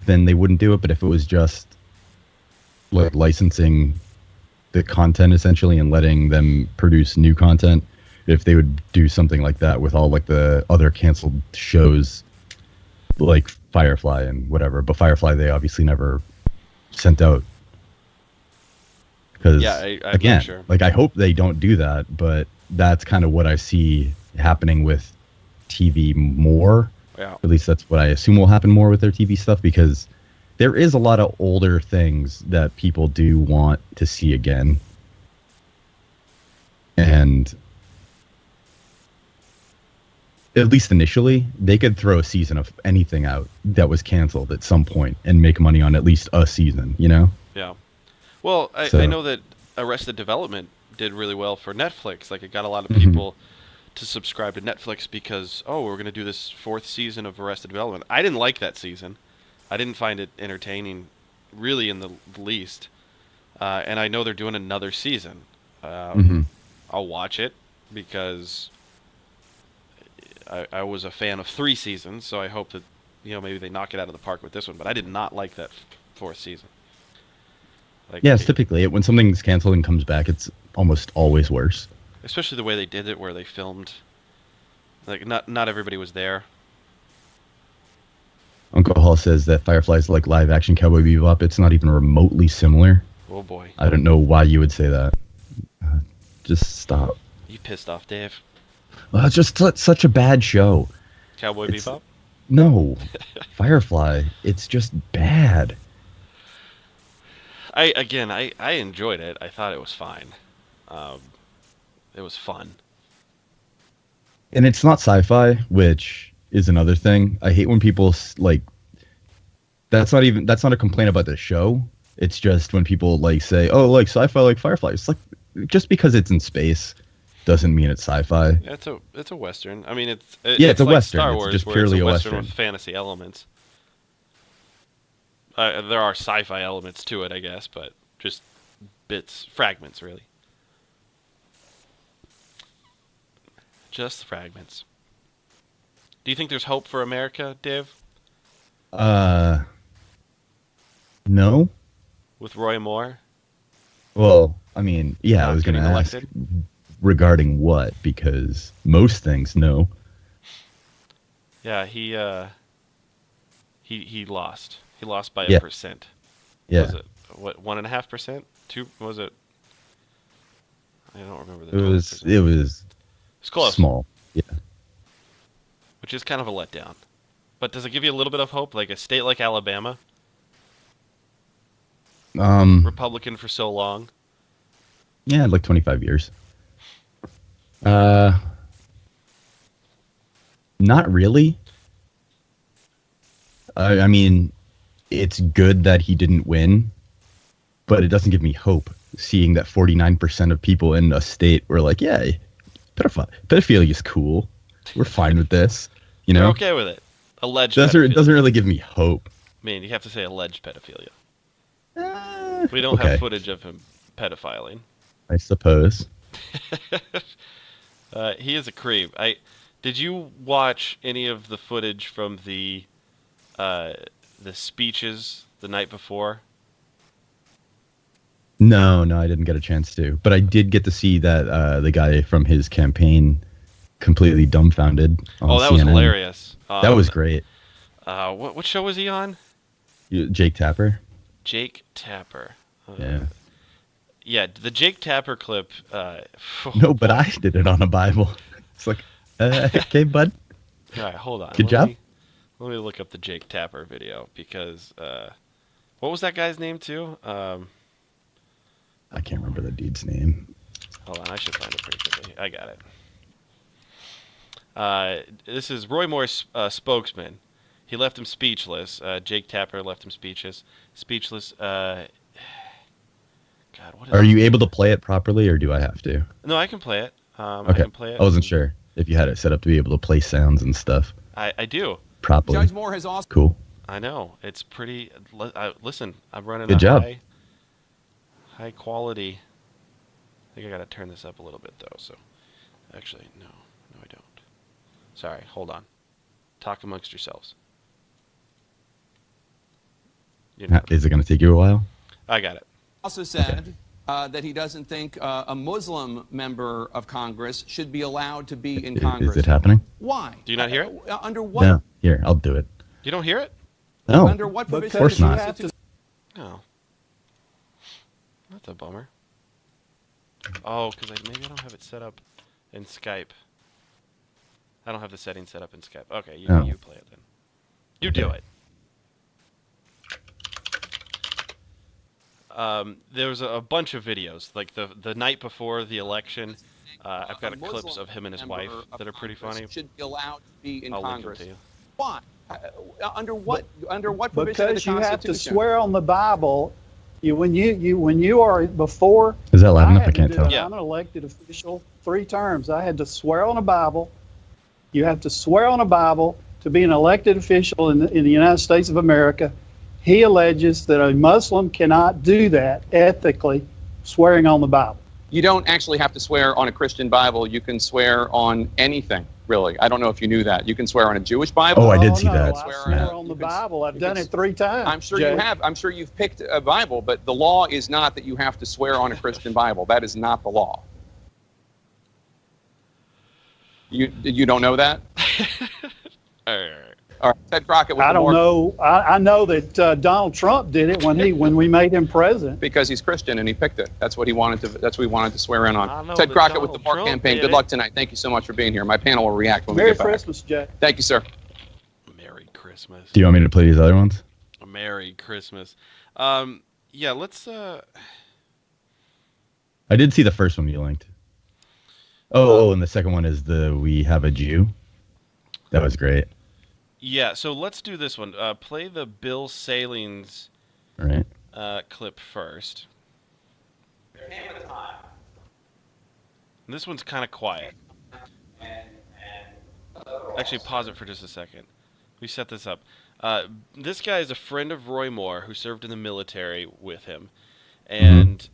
then they wouldn't do it. But if it was just like licensing the content essentially and letting them produce new content, if they would do something like that with all like the other canceled shows like Firefly and whatever. But Firefly, they obviously never sent out. Because again, sure. Like, I hope they don't do that, but that's kind of what I see happening with TV more. Yeah. At least that's what I assume will happen more with their TV stuff, because there is a lot of older things that people do want to see again. And at least initially, they could throw a season of anything out that was canceled at some point and make money on at least a season, you know? Yeah. Well, I know that Arrested Development did really well for Netflix. Like, it got a lot of people to subscribe to Netflix because, we're going to do this 4th season of Arrested Development. I didn't like that season. I didn't find it entertaining, really, in the least. And I know they're doing another season. I'll watch it because I was a fan of 3 seasons, so I hope that maybe they knock it out of the park with this one. But I did not like that 4th season. Like, yeah, it's typically when something's canceled and comes back, it's almost always worse. Especially the way they did it, where they filmed. Like, not everybody was there. Uncle Hall says that Firefly's like live action Cowboy Bebop. It's not even remotely similar. Oh boy. I don't know why you would say that. Just stop. You pissed off, Dave. Well, it's just such a bad show. Cowboy Bebop? No. Firefly. It's just bad. I enjoyed it. I thought it was fine. It was fun. And it's not sci-fi, which is another thing. I hate when people like. That's not a complaint about the show. It's just when people like say, "Oh, like sci-fi, like Firefly." It's like, just because it's in space doesn't mean it's sci-fi. Yeah, it's a western. I mean, it's a like western. Star Wars, it's just purely a western with fantasy elements. There are sci-fi elements to it, I guess, but just fragments, really. Just fragments. Do you think there's hope for America, Dave? No. With Roy Moore? Well, I mean, yeah, I was going to ask regarding what, because most things, no. Yeah, he lost. He lost by 1%. Yeah. Was it 1.5%? 2? Was it? I don't remember the. It was close. Small. Yeah. Which is kind of a letdown. But does it give you a little bit of hope, like a state like Alabama? Republican for so long. Yeah, like 25 years. Not really. I mean, it's good that he didn't win, but it doesn't give me hope seeing that 49% of people in a state were like, yeah, pedophilia is cool. We're fine with this. You They're know, okay with it. Alleged it pedophilia. doesn't really give me hope. I mean, you have to say alleged pedophilia. Eh, We don't okay, have footage of him pedophiling. I suppose. He is a creep. Did you watch any of the footage from the speeches the night before? No, I didn't get a chance to, but I did get to see that the guy from his campaign completely dumbfounded on Oh, that CNN. was hilarious. That was great. What show was he on? Jake Tapper. Jake Tapper. Yeah. Yeah, the Jake Tapper clip. No, but I did it on a Bible. It's like, okay, bud. All right, hold on. Good job. Let me look up the Jake Tapper video because what was that guy's name too? I can't remember the dude's name. Hold on, I should find it pretty quickly. I got it. This is Roy Moore's spokesman. He left him speechless. Jake Tapper left him speechless. God, what is Are you able to play it properly, or do I have to? No, I can play it. I Okay. can play it. I wasn't sure if you had it set up to be able to play sounds and stuff I do. properly. Judge Moore has also Cool. I know. It's pretty. Listen, I'm running Good a job. high quality. I think I gotta turn this up a little bit though. So, actually, no, I don't. Sorry, hold on. Talk amongst yourselves. Is it going to take you a while? I got it. also said that he doesn't think a Muslim member of Congress should be allowed to be in Congress. Is it happening? Why? Do you not hear it? Under what? No. Here, I'll do it. You don't hear it? No. Under what provision? Of course not. No. That's a bummer. Oh, because maybe I don't have it set up in Skype. I don't have the settings set up in Skype. Okay, you play it then. You do it. There was a bunch of videos, like the night before the election. I've got clips of him and his wife that are pretty funny. Should be allowed to be in I'll link Congress. them to you. Why? Under what? Under what provision of the Because you have to Constitution? swear on the Bible. When you are before. Is that loud enough? I had to can't do tell. it. Yeah. I'm an elected official 3 terms. I had to swear on a Bible. You have to swear on a Bible to be an elected official in the United States of America. He alleges that a Muslim cannot do that ethically, swearing on the Bible. You don't actually have to swear on a Christian Bible. You can swear on anything, really. I don't know if you knew that. You can swear on a Jewish Bible. Oh, I did see no, that. I Swear swear on- on the you can- Bible. I've you done can- it 3 times. I'm sure Jay. you have. I'm sure you've picked a Bible, but the law is not that you have to swear on a Christian Bible. That is not the law. You don't know that? All right, Ted Crockett with I the don't more, know. I know that Donald Trump did it when we made him president. because he's Christian and he picked it. That's what he wanted to. That's what he wanted to swear in I know on. Ted that Crockett with the Donald Mark Trump campaign. did Good it. luck tonight. Thank you so much for being here. My panel will react when we Merry get back. Christmas, Jay. Thank you, sir. Merry Christmas. Do you want me to play these other ones? Merry Christmas. Yeah, let's. I did see the first one you linked. Oh, and the second one is the We Have a Jew. That was great. Yeah, so let's do this one. Play the Bill Salings All right. clip first. There came a time. This one's kind of quiet. Actually, pause it for just a second. We set this up. This guy is a friend of Roy Moore who served in the military with him. And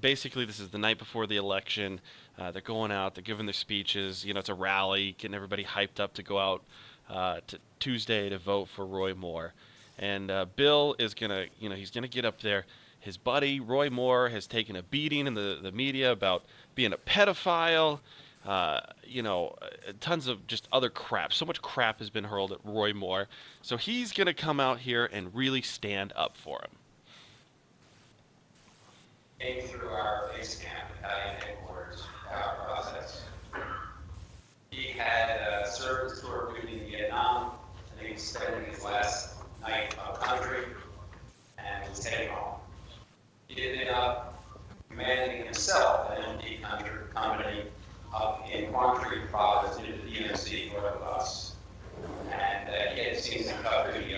basically, this is the night before the election. They're going out, they're giving their speeches. You know, it's a rally, getting everybody hyped up to go out to Tuesday to vote for Roy Moore. And Bill is going to, he's going to get up there. His buddy, Roy Moore, has taken a beating in the media about being a pedophile. Tons of just other crap. So much crap has been hurled at Roy Moore. So he's going to come out here and really stand up for him. Came through our base camp, battalion headquarters, our process. He had served his tour of duty in Vietnam, and he was spending his last night of country and was heading home. He ended up commanding himself an MD company up in Quang Tri province near the DMZ north of us. And he had seen some tough duty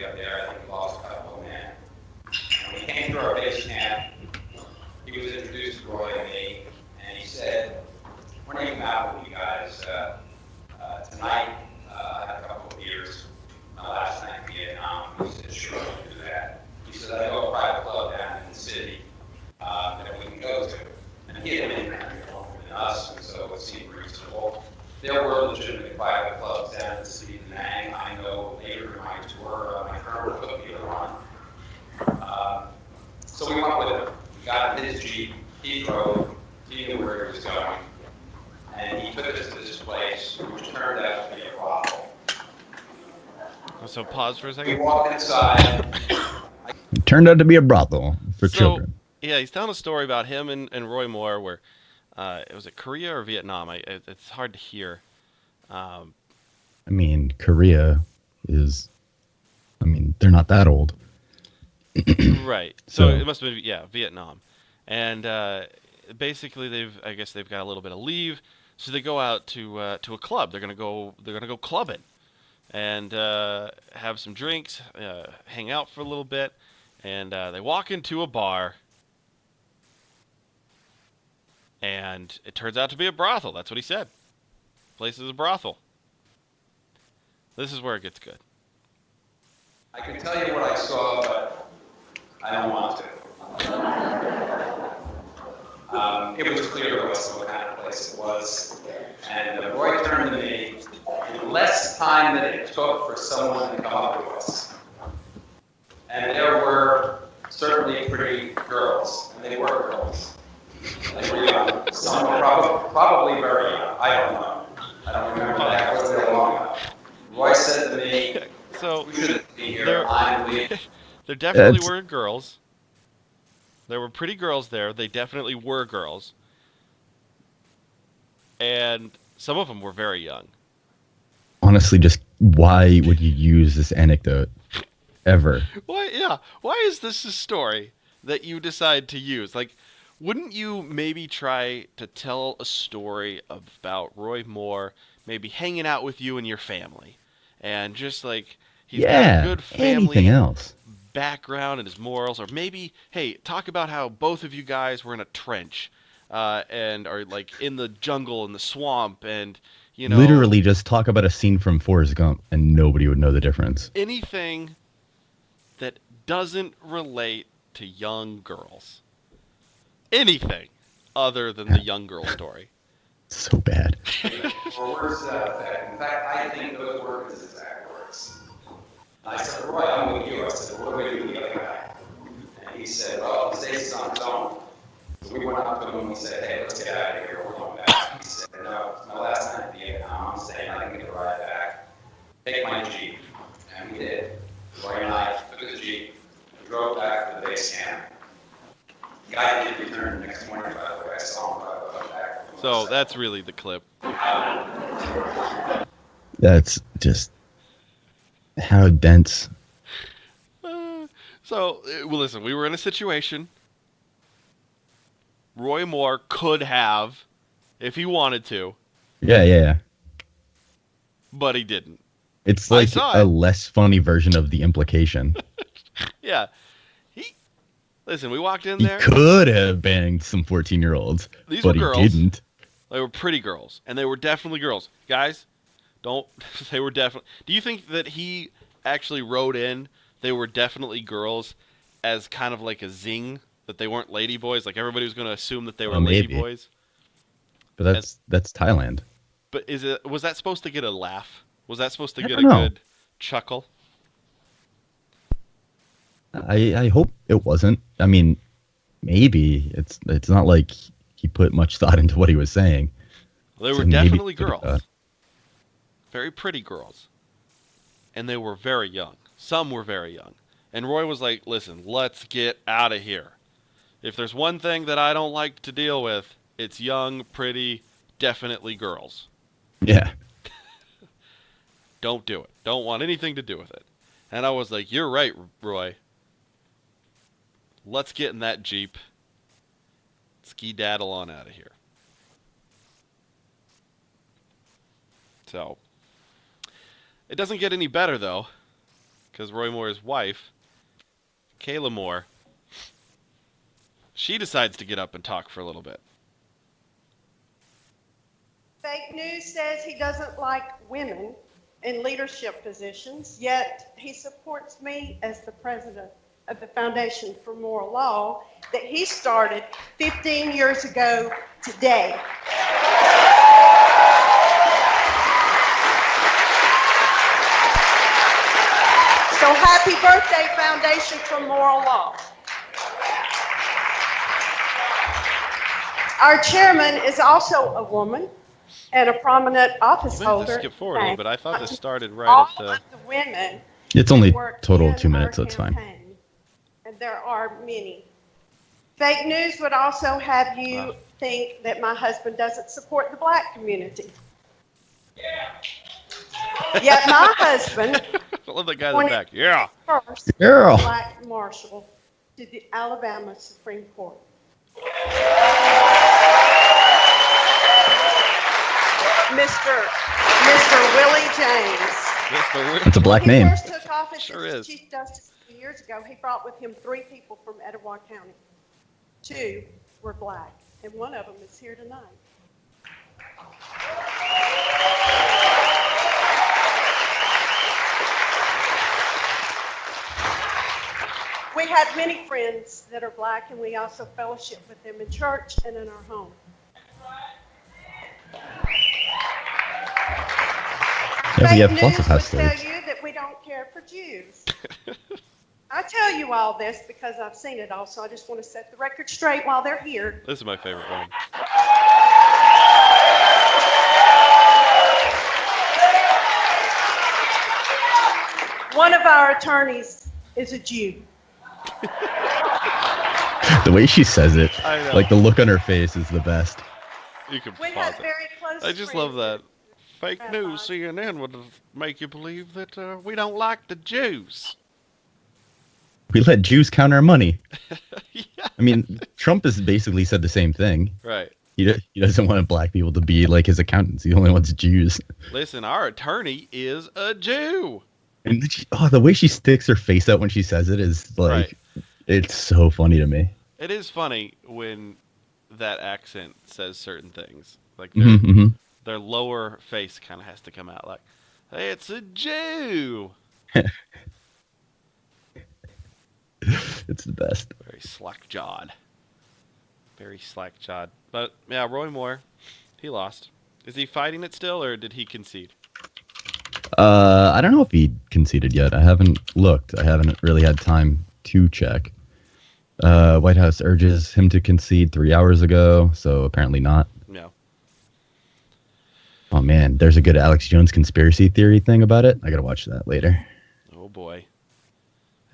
introduced Roy and me, and he said, "When are you come out with you guys tonight? I had a couple of beers. My last night in Vietnam." He said, "Sure, we'll do that." He said, "I know a private club down in the city that we can go to." And he had been around here longer than us, and so it seemed reasonable. There were legitimate private clubs down in the city of Nang. I know later in my tour, my colonel took me to one. So we went with him. We got in his Jeep, he drove, he knew where he was going, and he took us to this place, which turned out to be a brothel. So pause for a We second. walked inside. It turned out to be a brothel for children. Yeah, he's telling a story about him and Roy Moore where, was it Korea or Vietnam? It's hard to hear. I mean, Korea is, I mean, they're not that old. Right. So- So it must have been, yeah, Vietnam. And basically I guess they've got a little bit of leave, so they go out to a club. They're gonna go clubbing and have some drinks, hang out for a little bit, and they walk into a bar, and it turns out to be a brothel. That's what he said. Place is a brothel. This is where it gets good. I can tell you what I saw, but I don't want to. It was clear to us what kind of place it was. And Roy turned to me in less time than it took for someone to come up to us. And there were certainly pretty girls, and they were girls. They were young. Some were probably very young. I don't know. I don't remember that. I wasn't there long enough. Roy said to me, So "We shouldn't be here. there, I'm leaving." there definitely That's- were girls. There were pretty girls there. They definitely were girls. And some of them were very young. Honestly, just why would you use this anecdote ever? Why? Yeah. Why is this a story that you decide to use? Like, wouldn't you maybe try to tell a story about Roy Moore maybe hanging out with you and your family, and just like he's got Yeah, a good anything family else. background and his morals, or maybe hey, talk about how both of you guys were in a trench, and are like in the jungle in the swamp, and you know, Literally just talk about a scene from Forrest Gump and nobody would know the difference. anything that doesn't relate to young girls. Anything other than the young girl story. So bad. Or words to that effect. In fact, I think those were his exact words. And I said, "Roy, I'm with you." I said, "What do we do with the other guy?" And he said, "Well, he stays on his own." So we went up to him and we said, "Hey, let's get out of here. We're going back." He said, "No, it's my last night in Vietnam. I'm staying. I can get a ride back. Take my Jeep." And we did. Roy and I took the Jeep, we drove back to the base camp. The guy did return the next morning, by the way. I saw him drive back. So that's really the clip. That's just how dense. Well, listen, we were in a situation. Roy Moore could have, if he wanted to, Yeah. but he didn't. It's I like saw a it. less funny version of the implication. Yeah. Listen, we walked in He there. could have banged some 14-year-olds, These but were he girls. didn't. They were pretty girls, and they were definitely girls. Guys, don't. They were definitely. Do you think that he actually wrote in they were definitely girls as kind of like a zing, that they weren't lady boys? Like everybody was going to assume that they were lady maybe. boys. But that's Thailand. But was that supposed to get a laugh? Was that supposed to I get a don't know. good chuckle? I hope it wasn't. I mean, maybe it's not like he put much thought into what he was saying. They So were maybe definitely he put girls. thought. Very pretty girls. And they were very young. Some were very young. And Roy was like, "Listen, let's get out of here. If there's one thing that I don't like to deal with, it's young, pretty, definitely girls. Yeah. Don't do it. Don't want anything to do with it." And I was like, "You're right, Roy. Let's get in that Jeep. Ski-daddle on out of here." So, it doesn't get any better, though, because Roy Moore's wife, Kayla Moore, She decides to get up and talk for a little bit. Fake news says he doesn't like women in leadership positions, yet he supports me as the president of the Foundation for Moral Law that he started 15 years ago today. So happy birthday, Foundation for Moral Law. Our chairman is also a woman and a prominent office I'm going holder. to skip forward a little bit. I thought this started right All at the... of the women It's only work total in 2 minutes, our so it's fine. campaign, and there are many. Fake news would also have you think that my husband doesn't support the black community. Yet my husband, I love that guy in the back. Yeah. first Yeah. black marshal to the Alabama Supreme Court. Mr. Willie James. It's a black When he name. first took office Sure as is. Chief Justice a few years ago, he brought with him 3 people from Etowah County. 2 were black, and one of them is here tonight. We have many friends that are black, and we also fellowship with them in church and in our home. Yeah, we have Fake lots of news house would tell slaves. you that we don't care for Jews. I tell you all this because I've seen it all, so I just want to set the record straight while they're here. This is my favorite one. One of our attorneys is a Jew. The way she says it, I know. like the look on her face is the best. You can We pause have it. very close I just friends love that. Fake news, CNN would make you believe that we don't like the Jews. We let Jews count our money. Yeah. I mean, Trump has basically said the same thing. Right. He doesn't want black people to be like his accountants. He only wants Jews. Listen, our attorney is a Jew. And the way she sticks her face out when she says it is like, it's so funny to me. It is funny when that accent says certain things. Like their lower face kind of has to come out like, hey, it's a Jew. It's the best. Very slack-jawed. Very slack-jawed. But, yeah, Roy Moore, he lost. Is he fighting it still, or did he concede? I don't know if he conceded yet. I haven't looked. I haven't really had time to check. White House urges him to concede 3 hours ago, so apparently not. No. Oh, man. There's a good Alex Jones conspiracy theory thing about it. I got to watch that later. Oh, boy.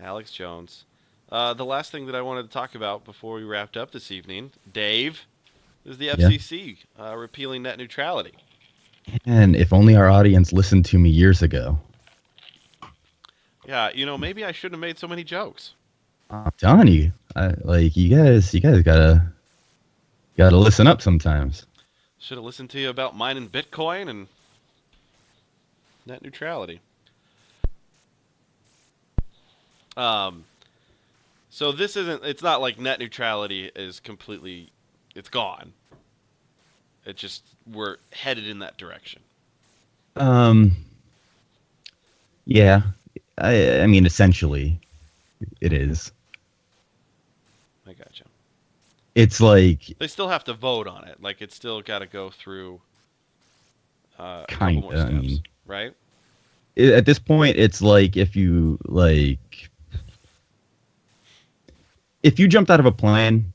Alex Jones. The last thing that I wanted to talk about before we wrapped up this evening, Dave, is the FCC repealing net neutrality. And if only our audience listened to me years ago. Yeah, maybe I shouldn't have made so many jokes. I'm telling you, you guys gotta listen up sometimes. Should have listened to you about mining Bitcoin and net neutrality. So it's not like net neutrality is completely, it's gone. It just, we're headed in that direction. Yeah, I mean, essentially, it is. I gotcha. It's like... They still have to vote on it. Like, it's still got to go through a couple Kinda, more steps, I mean. right? At this point, it's like if you jumped out of a plane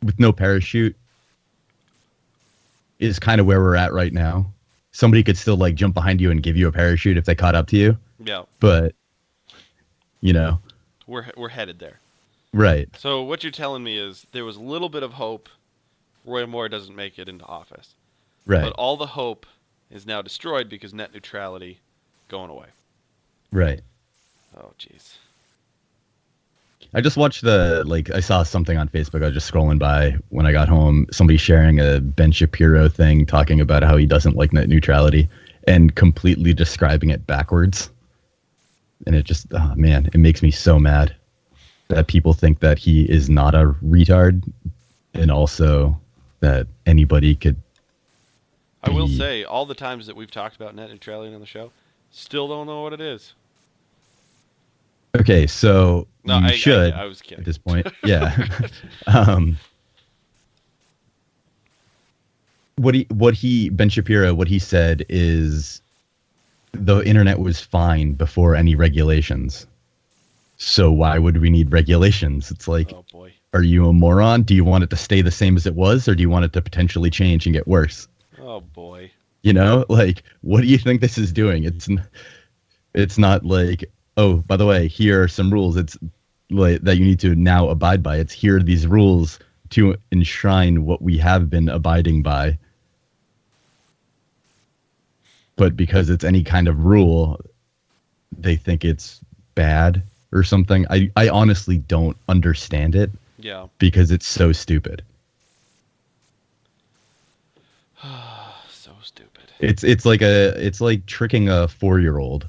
with no parachute is kind of where we're at right now. Somebody could still jump behind you and give you a parachute if they caught up to you. Yeah. But We're headed there. Right. So what you're telling me is there was a little bit of hope Roy Moore doesn't make it into office. Right. But all the hope is now destroyed because net neutrality going away. Right. Oh, jeez. I just watched I saw something on Facebook. I was just scrolling by when I got home. Somebody sharing a Ben Shapiro thing talking about how he doesn't like net neutrality and completely describing it backwards. And it just, oh man, it makes me so mad. that people think that he is not a retard, and also that anybody could. I will say, all the times that we've talked about net neutrality on the show, still don't know what it is. Okay, so No, you should I was kidding. at this point. Yeah. um, Ben Shapiro, what he said is the internet was fine before any regulations. So why would we need regulations? It's like, oh boy, are you a moron? Do you want it to stay the same as it was, or do you want it to potentially change and get worse? oh boy. You know, like, what do you think this is doing? It's not like, oh, by the way, here are some rules. It's like that you need to now abide by. It's here are these rules to enshrine what we have been abiding by. But because it's any kind of rule, they think it's bad or something. I honestly don't understand it. Yeah. Because it's so stupid. So stupid. It's like tricking a 4-year-old.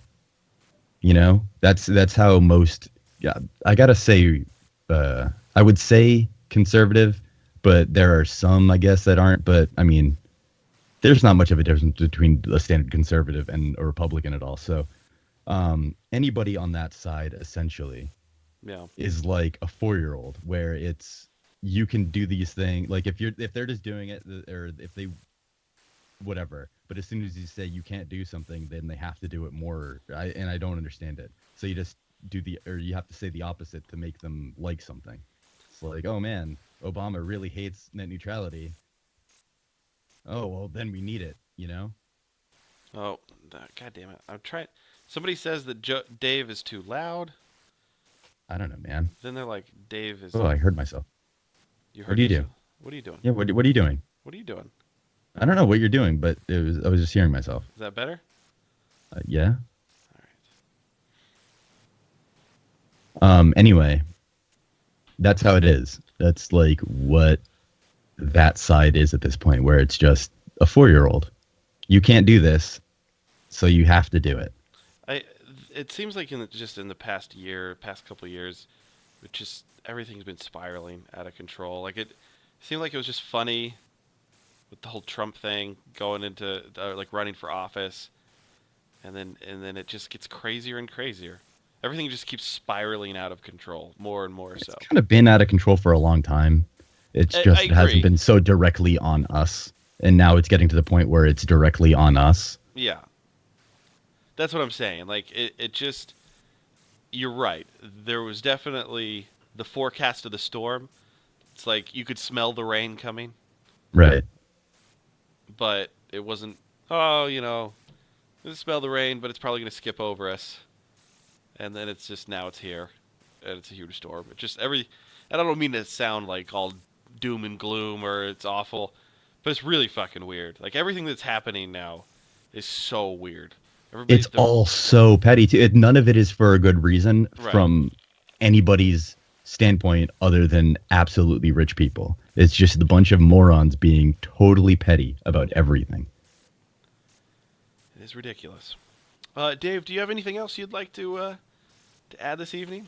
You know? That's how most. Yeah, I gotta say, I would say conservative, but there are some, I guess, that aren't. But I mean, there's not much of a difference between a standard conservative and a Republican at all. So anybody on that side essentially is like a 4-year-old, where it's you can do these things. Like if they're just doing it, or if they whatever. But as soon as you say you can't do something, then they have to do it more. And I don't understand it. So you just you have to say the opposite to make them like something. It's like, oh man, Obama really hates net neutrality. Oh, well, then we need it, you know? Oh, God damn it. I'm trying. Somebody says that Dave is too loud. I don't know, man. Then they're like, Dave is... Oh, I heard myself. You heard what do you do? What are you doing? Yeah, what are you doing? What are you doing? I don't know what you're doing, but I was just hearing myself. Is that better? Yeah. All right. Anyway, that's how it is. That's like what that side is at this point, where it's just a 4-year-old. You can't do this, so you have to do it. It seems like in the past couple of years, everything's been spiraling out of control. Like it seemed like it was just funny with the whole Trump thing going into like running for office, and then it just gets crazier and crazier. Everything just keeps spiraling out of control more and more. So it's kind of been out of control for a long time. It's just it hasn't been so directly on us, and now it's getting to the point where it's directly on us. Yeah, that's what I'm saying. Like it just, you're right. There was definitely the forecast of the storm. It's like you could smell the rain coming. Right. But it wasn't. Oh, you smell the rain, but it's probably going to skip over us. And then it's just now it's here, and it's a huge storm. It just I don't mean to sound like all doom and gloom or it's awful, but it's really fucking weird. Like everything that's happening now is so weird. It's all so petty too. None of it is for a good reason from anybody's standpoint other than absolutely rich people. It's just a bunch of morons being totally petty about everything. It is ridiculous. Dave, do you have anything else you'd like to add this evening?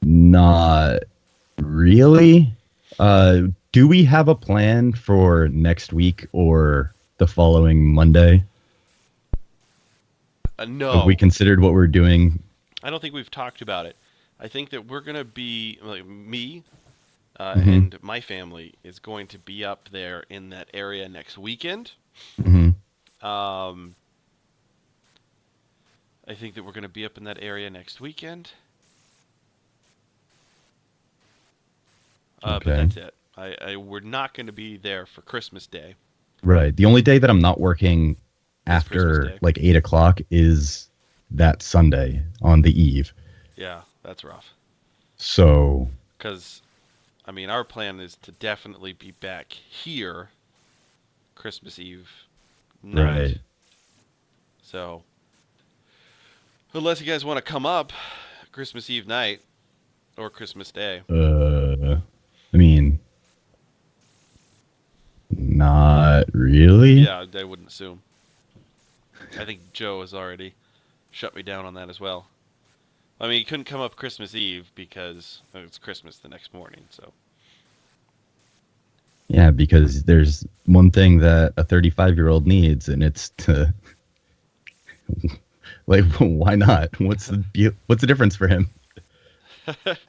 Not really. Do we have a plan for next week or the following Monday? No. Have we considered what we're doing? I don't think we've talked about it. I think that we're going to be, like me and my family is going to be up there in that area next weekend. Mm-hmm. I think that we're going to be up in that area next weekend. But that's it. We're not going to be there for Christmas Day. Right. The only day that I'm not working after like 8 o'clock is that Sunday on the eve. Yeah, that's rough. So. Because, I mean, our plan is to definitely be back here Christmas Eve night. Right. So, unless you guys want to come up Christmas Eve night or Christmas Day. I mean, not really. Yeah, I wouldn't assume. I think Joe has already shut me down on that as well. I mean, he couldn't come up Christmas Eve because it's Christmas the next morning, so. Yeah, because there's one thing that a 35-year-old needs, and it's to like, why not? What's the difference for him?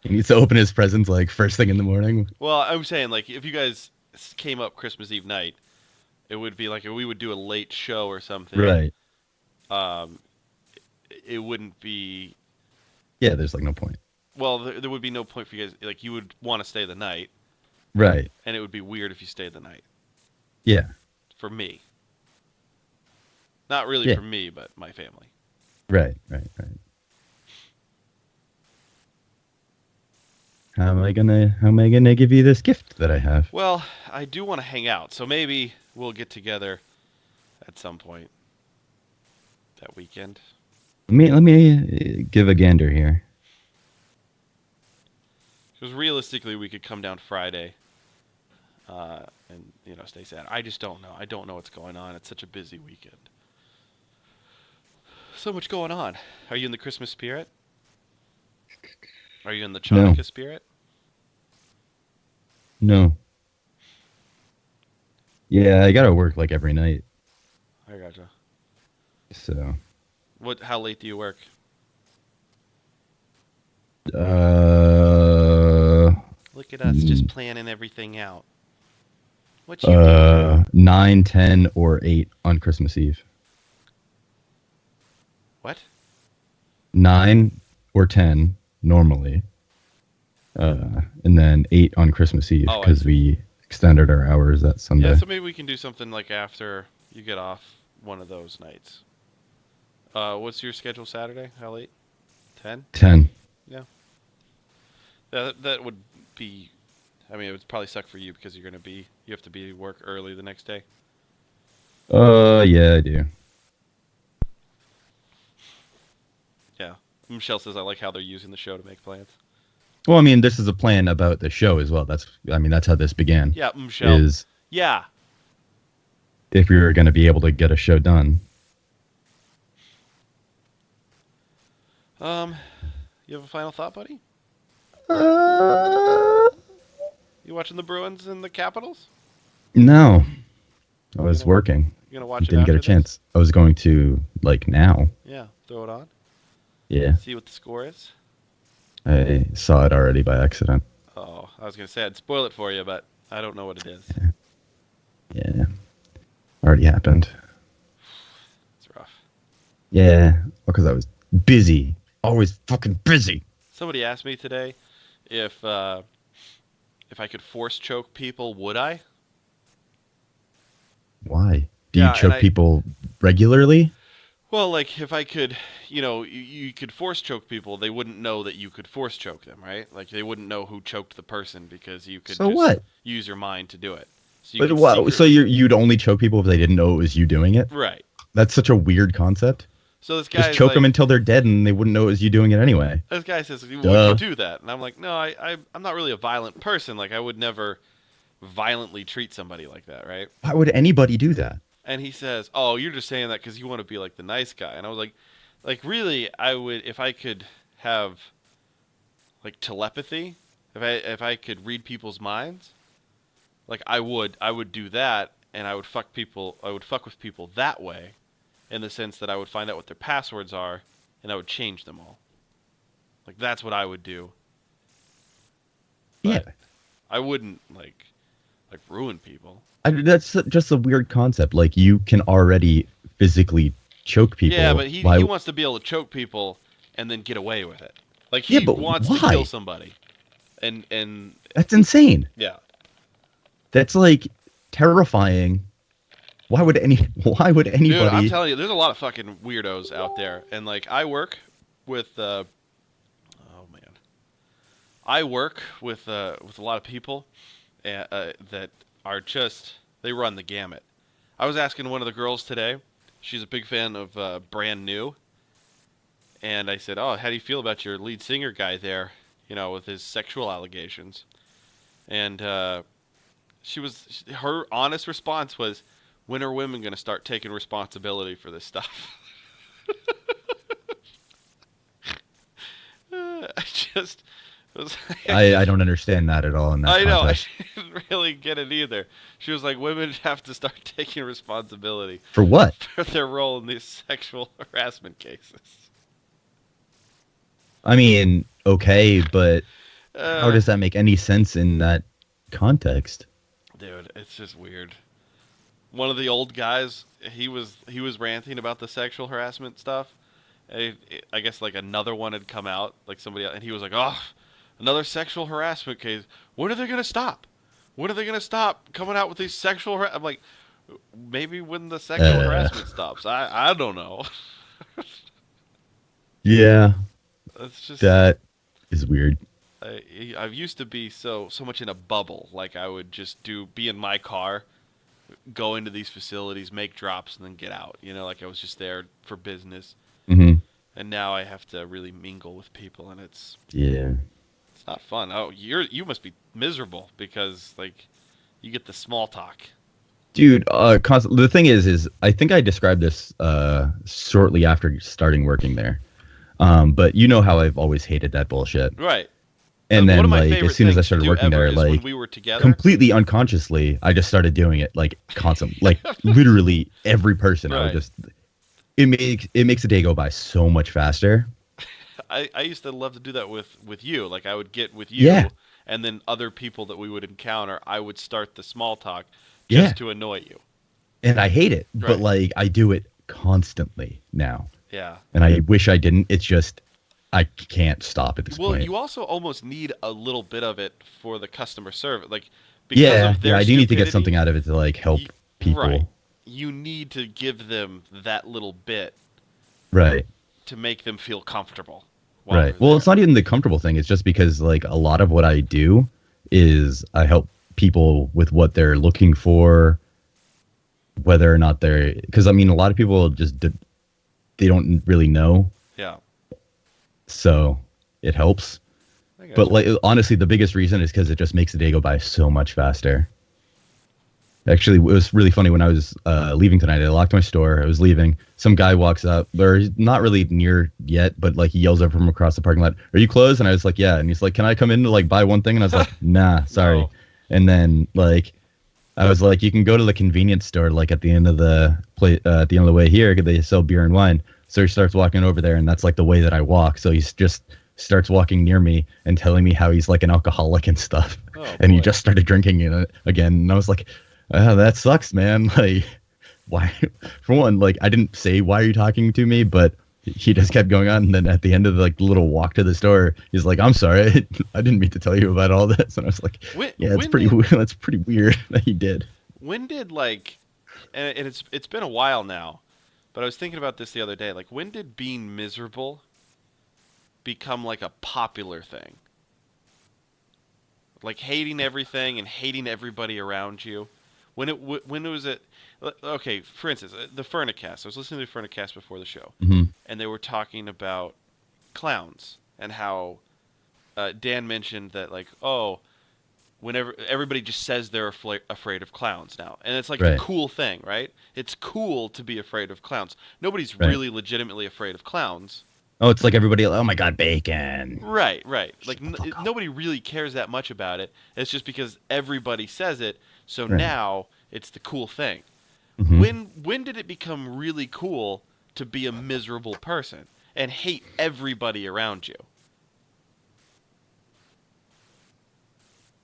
He needs to open his presents like first thing in the morning. Well, I'm saying, like, if you guys came up Christmas Eve night, it would be like we would do a late show or something. Right. It wouldn't be. Yeah, there's like no point. Well, there would be no point for you guys. Like, you would want to stay the night. Right. And it would be weird if you stayed the night. Yeah. For me. Not really for me, but my family. Right. How am I gonna give you this gift that I have? Well, I do want to hang out, so maybe we'll get together at some point that weekend. Let me give a gander here. Because realistically, we could come down Friday and stay Saturday. I just don't know. I don't know what's going on. It's such a busy weekend. So much going on. Are you in the Christmas spirit? Are you in the Chanukah spirit? No. Yeah, I gotta work like every night. I gotcha. So. How late do you work? Look at us just planning everything out. What you do? 9, 10, or 8 on Christmas Eve. What? 9 or 10 normally. And then 8 on Christmas Eve because we extended our hours that Sunday. Yeah, so maybe we can do something like after you get off one of those nights. What's your schedule Saturday? How late? 10? 10. Yeah. That would be. I mean, it would probably suck for you because you have to be work early the next day. Yeah, I do. Yeah. Michelle says I like how they're using the show to make plans. Well, I mean, this is a plan about the show as well. That's how this began. Yeah, Michelle. Yeah. If we were going to be able to get a show done. You have a final thought, buddy? You watching the Bruins and the Capitals? No. I was working. You gonna watch it Didn't get a chance. I was going to, now. Yeah, throw it on. Yeah. See what the score is? I saw it already by accident. Oh, I was going to say I'd spoil it for you, but I don't know what it is. Yeah. Already happened. It's rough. Yeah. Because I was busy. Always fucking busy. Somebody asked me today if I could force choke people, would I? Why? Do you choke people regularly? Well, like if I could, you could force choke people, they wouldn't know that you could force choke them, right? Like they wouldn't know who choked the person because you could use your mind to do it. So you'd only choke people if they didn't know it was you doing it? Right. That's such a weird concept. So this guy just choke them until they're dead and they wouldn't know it was you doing it anyway. This guy says, would you do that? And I'm like, no, I'm not really a violent person. Like I would never violently treat somebody like that, right? Why would anybody do that? And he says, oh, you're just saying that because you want to be like the nice guy. And I was like really, I would, if I could have like telepathy, if I could read people's minds, like I would do that, and I would fuck with people that way, in the sense that I would find out what their passwords are, and I would change them all. Like that's what I would do. But yeah. I wouldn't like ruin people. That's just a weird concept. Like you can already physically choke people. Yeah, but he wants to be able to choke people and then get away with it. Like he wants to kill somebody. And that's insane. Yeah. That's like terrifying. Why would anybody? Dude, I'm telling you, there's a lot of fucking weirdos out there, and like I work with a lot of people that are just, they run the gamut. I was asking one of the girls today. She's a big fan of Brand New, and I said, "Oh, how do you feel about your lead singer guy there? With his sexual allegations?" And her honest response was, when are women going to start taking responsibility for this stuff? I just was like, I don't understand that at all in that I know. I context. didn't really get it either. She was like, women have to start taking responsibility For what? for their role in these sexual harassment cases. I mean, okay, but how Uh, does that make any sense in that context? Dude, it's just weird. One of the old guys, he was ranting about the sexual harassment stuff. I guess like another one had come out, like somebody else, and he was like, "Oh, another sexual harassment case. When are they gonna stop? When are they gonna stop coming out with these sexual?" I'm like, maybe when the sexual harassment stops. I don't know. Yeah, It's just that is weird. I used to be so much in a bubble. Like I would just be in my car, go into these facilities, make drops, and then get out. You know, like I was just there for business. Hmm. And now I have to really mingle with people, and it's Yeah. not fun. Oh, you must be miserable because like you get the small talk. Dude, the thing is I think I described this shortly after starting working there. But you know how I've always hated that bullshit. Right. And One then, of my like, favorite as soon as I things to started do working ever there, is when like, we were together. completely unconsciously, I just started doing it, like, constant, like, literally every person. I would Right. just, it makes the day go by so much faster. I used to love to do that with you. Like I would get with you, Yeah. and then other people that we would encounter, I would start the small talk Yeah. just to annoy you. And I hate it, but, Right. like, I do it constantly now. Yeah. And I wish I didn't. It's just, I can't stop at this Well, point. you also almost need a little bit of it for the customer service, like because Yeah, of their I do need to get stupidity, something out of it to, like, help people. Right. You need to give them that little bit Right. to make them feel comfortable. while Right. they're Well, there. it's not even the comfortable thing. It's just because, like, a lot of what I do is I help people with what they're looking for, whether or not they're, because I mean, a lot of people just they don't really know, Yeah. so it helps. I But, gotcha. like, honestly, the biggest reason is because it just makes the day go by so much faster. Actually, it was really funny when I was leaving tonight. I locked my store. I was leaving. Some guy walks up, or he's not really near yet, but, like, he yells up from across the parking lot, "Are you closed?" And I was like, "Yeah." And he's like, "Can I come in to, like, buy one thing?" And I was like, "Nah, sorry." No. And then, like, I was like, "You can go to the convenience store, like, at the end of the at the end of the way here, 'cause they sell beer and wine." So he starts walking over there, and that's, like, the way that I walk. So he's just starts walking near me and telling me how he's, like, an alcoholic and stuff. Oh, And he boy. just started drinking again. And I was like, that sucks, man. Like, why? For one, like, I didn't say, "Why are you talking to me?" But he just kept going on. And then at the end of the, like, the little walk to the store, he's like, "I'm sorry. I didn't mean to tell you about all this." And I was like, When- yeah, it's when pretty, did- that's pretty weird that he did. When did like, and it's been a while now, but I was thinking about this the other day. Like, when did being miserable become like a popular thing? Like hating everything and hating everybody around you. When was it? Okay, for instance, the Furnicast. I was listening to the Furnicast before the show, Hmm. and they were talking about clowns and how Dan mentioned that, like, oh, whenever everybody just says they're afraid of clowns now, and it's like Right. the cool thing, right? It's cool to be afraid of clowns. Nobody's Right. really legitimately afraid of clowns. Oh, it's like everybody, oh my God, bacon. Right. Like nobody really cares that much about it. It's just because everybody says it, so Right. now it's the cool thing. Mhm. When did it become really cool to be a miserable person and hate everybody around you?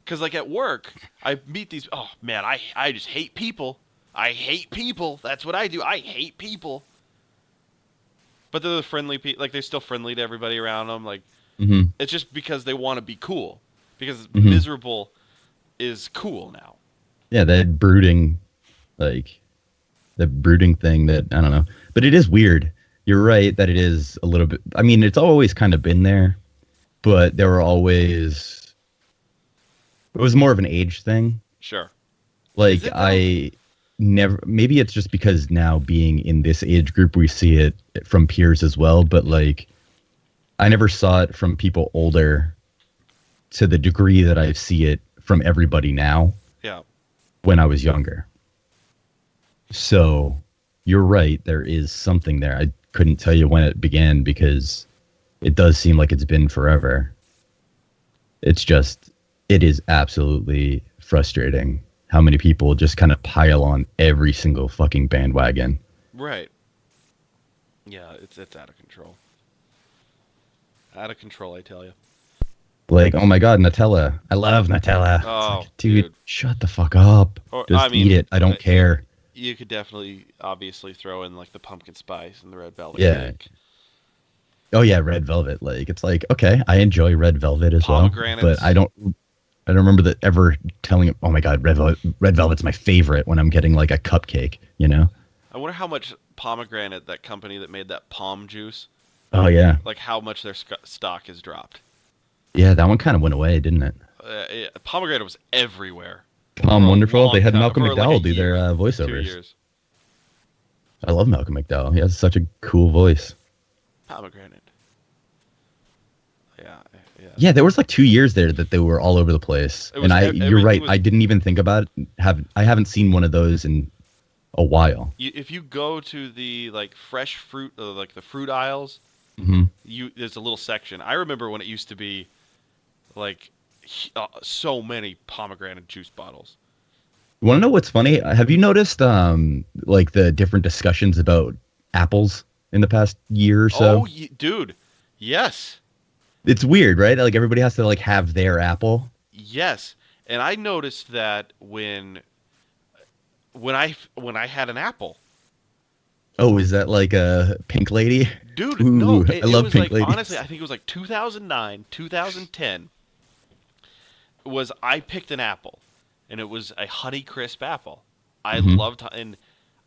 Because, like, at work, I meet these, oh man, I just hate people. I hate people. That's what I do. I hate people. But they're the friendly people. Like, they're still friendly to everybody around them. Like, Mhm. it's just because they want to be cool. Because Mhm. miserable is cool now. Yeah, that brooding, like, the brooding thing that, I don't know. But it is weird. You're right that it is a little bit, I mean, it's always kind of been there, but there were always, it was more of an age thing. Sure. Like, Is it though? I never, maybe it's just because now being in this age group, we see it from peers as well, but, like, I never saw it from people older to the degree that I see it from everybody now Yeah. when I was younger. So you're right. There is something there. I couldn't tell you when it began because it does seem like it's been forever. It's just, it is absolutely frustrating how many people just kind of pile on every single fucking bandwagon. Right. Yeah, it's out of control. Out of control, I tell you. Like, oh my god, Nutella. I love Nutella. It's Oh, like, dude, dude. shut the fuck up. Or, Just I mean, eat it. I don't care. You could definitely, obviously, throw in like the pumpkin spice and the red velvet Yeah. cake. Oh yeah, red velvet. Like, it's like, okay, I enjoy red velvet as well, but I don't remember that ever telling him, oh my god, red velvet's my favorite when I'm getting like a cupcake, you know? I wonder how much pomegranate, that company that made that palm juice, Oh yeah. like how much their stock has dropped. Yeah, that one kind of went away, didn't it? Pomegranate was everywhere. Palm Wonderful. They had time, Malcolm for like McDowell a do their year, 2 voiceovers. years. I love Malcolm McDowell. He has such a cool voice. Pomegranate. Yeah. Yeah, there was like 2 years there that they were all over the place. It was And you're right. was- I didn't even think about it. I haven't seen one of those in a while. If you go to the like fresh fruit, like the fruit aisles, hmm there's a little section. I remember when it used to be like so many pomegranate juice bottles. You want to know what's funny? Have you noticed like the different discussions about apples in the past year or so? Oh, dude, yes, It's weird, right? Like everybody has to like have their apple. yes. And I noticed that when I had an apple. Oh, is that like a pink lady? Dude, Ooh, no, I love was pink like, ladies. honestly, I think it was like 2009, 2010. Was I picked an apple, and it was a Honeycrisp apple. I Mhm. loved, and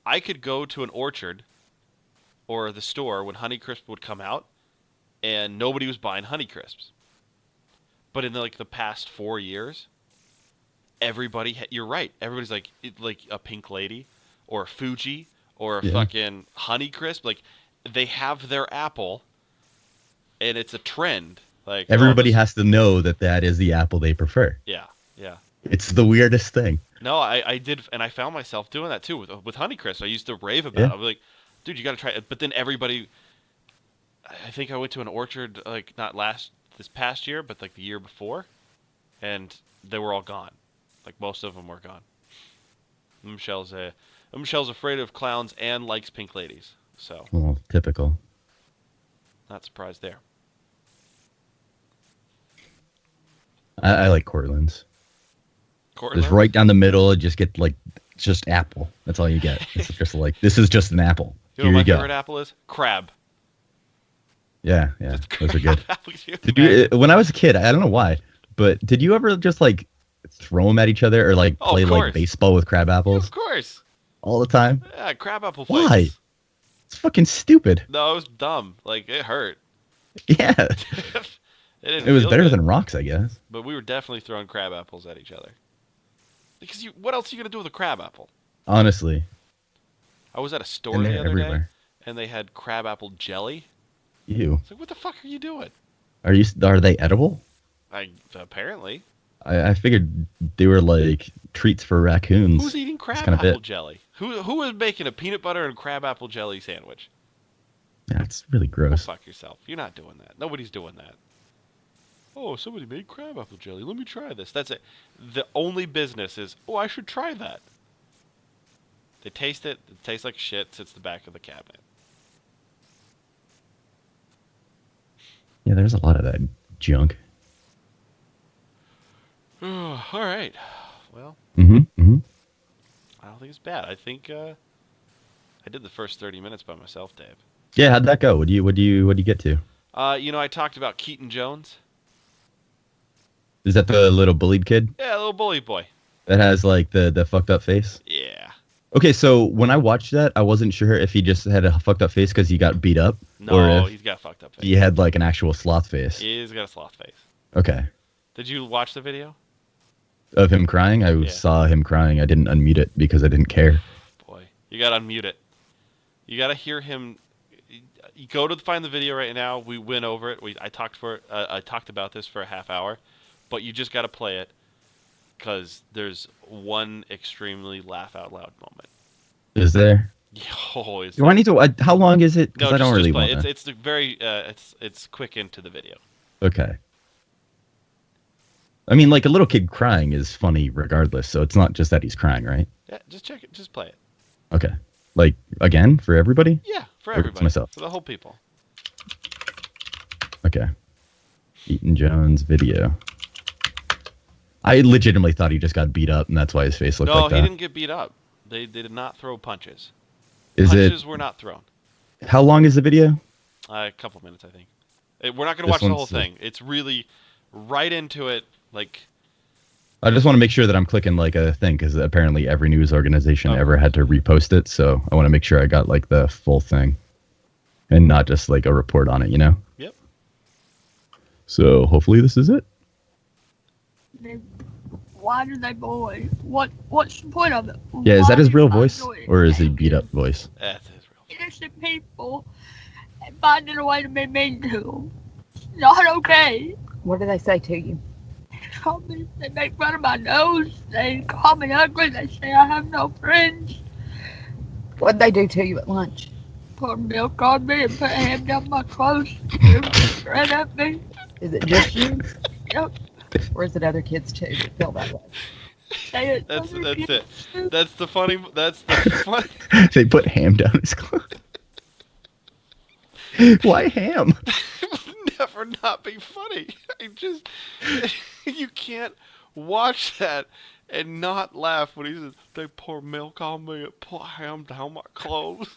I could go to an orchard or the store when Honeycrisp would come out, and nobody was buying Honeycrisps. But in the past 4 years, everybody, you're right, everybody's like a pink lady, or a Fuji, or a Yeah. fucking Honeycrisp. Like they have their apple, and it's a trend. Like Everybody has to know that that is the apple they prefer. Yeah, yeah. It's the weirdest thing. No, I did, and I found myself doing that too with Honeycrisp. I used to rave about Yeah. it. I was like, dude, you got to try it. But then everybody, I think I went to an orchard like not this past year, but like the year before, and they were all gone. Like most of them were gone. Michelle's afraid of clowns and likes pink ladies, so Well, typical. not surprised there. I like Cortland's. Cortland? Just right down the middle, just get like just apple. That's all you get. It's just like this is just an apple. You know Here what my you go. favorite apple is? Crab. Yeah, those are good. Apples, you Did you? When I was a kid, I don't know why, but did you ever just like throw them at each other or like Oh, play of like course. baseball with crab apples Of course. all the time? Yeah, crab apple fights. Why? It's fucking stupid. No, it was dumb. Like it hurt. Yeah, It it was feel better good. than rocks, I guess. But we were definitely throwing crab apples at each other. Because what else are you gonna do with a crab apple? Honestly, I was at a store and the they're other everywhere. day, and they had crab apple jelly. Ew. It's like, what the fuck are you doing? Are they edible? Apparently. I figured they were like treats for raccoons. Who's eating crab kind of apple it. jelly? Who was making a peanut butter and crab apple jelly sandwich? That's really Go gross. fuck yourself. You're not doing that. Nobody's doing that. Oh, somebody made crab apple jelly. Let me try this. That's it. The only business is, oh, I should try that. They taste it. It tastes like shit. Sits the back of the cabinet. Yeah, there's a lot of that junk. All right. Well, Mm-hmm. Mm-hmm. I don't think it's bad. I think I did the first 30 minutes by myself, Dave. Yeah, how'd that go? What do you get to? I talked about Keaton Jones. Is that the little bullied kid Yeah, little bully boy. that has like the fucked up face? Yeah. Okay, so when I watched that, I wasn't sure if he just had a fucked up face because he got beat up, or No, if he's got a fucked up face. he had like an actual sloth face. He's got a sloth face. Okay, Did you watch the video? of him crying, I Yeah. saw him crying. I didn't unmute it because I didn't care. Boy, you gotta unmute it. You gotta hear him. You go to find the video right now. We went over it. I talked about this for a half hour, but you just gotta play it because there's one extremely laugh out loud moment. Is there? Oh, Do I need to? How long is it? Because no, I don't just really play. want to. It's the very it's quick into the video. Okay. I mean, like a little kid crying is funny regardless, so it's not just that he's crying, right? Yeah, just check it. Just play it. Okay. Like again for everybody? Yeah, for Or just everybody. myself. For the whole people. Okay. Eaton Jones video. I legitimately thought he just got beat up, and that's why his face looked No, like that. he didn't get beat up. They did not throw punches. Is Punches were not thrown. How long is the video? A couple minutes, I think. We're not going to This watch the whole one's, thing. It's really right into it. Like, I just want to make sure that I'm clicking like a thing because apparently every news organization ever had to repost it. So I want to make sure I got like the full thing and not just like a report on it, you know? Yep. So hopefully this is it. Why do they bully? What's the point of it? Yeah, is Why that his do real I voice enjoy it? or is he beat up voice? That's his real. Innocent people and finding a way to be mean to them. It's not okay. What do they say to you? They make fun of my nose. They call me ugly. They say I have no friends. What'd they do to you at lunch? Pour milk on me and put ham down my clothes. Right at me. Is it just you? Yep. Or is it other kids too that feel that way? Say it. That's other it. kids too. That's the funny. That's the funny. They put ham down his clothes. Why ham? Never not be funny. I just you can't watch that and not laugh when he says they pour milk on me and pour ham down my clothes.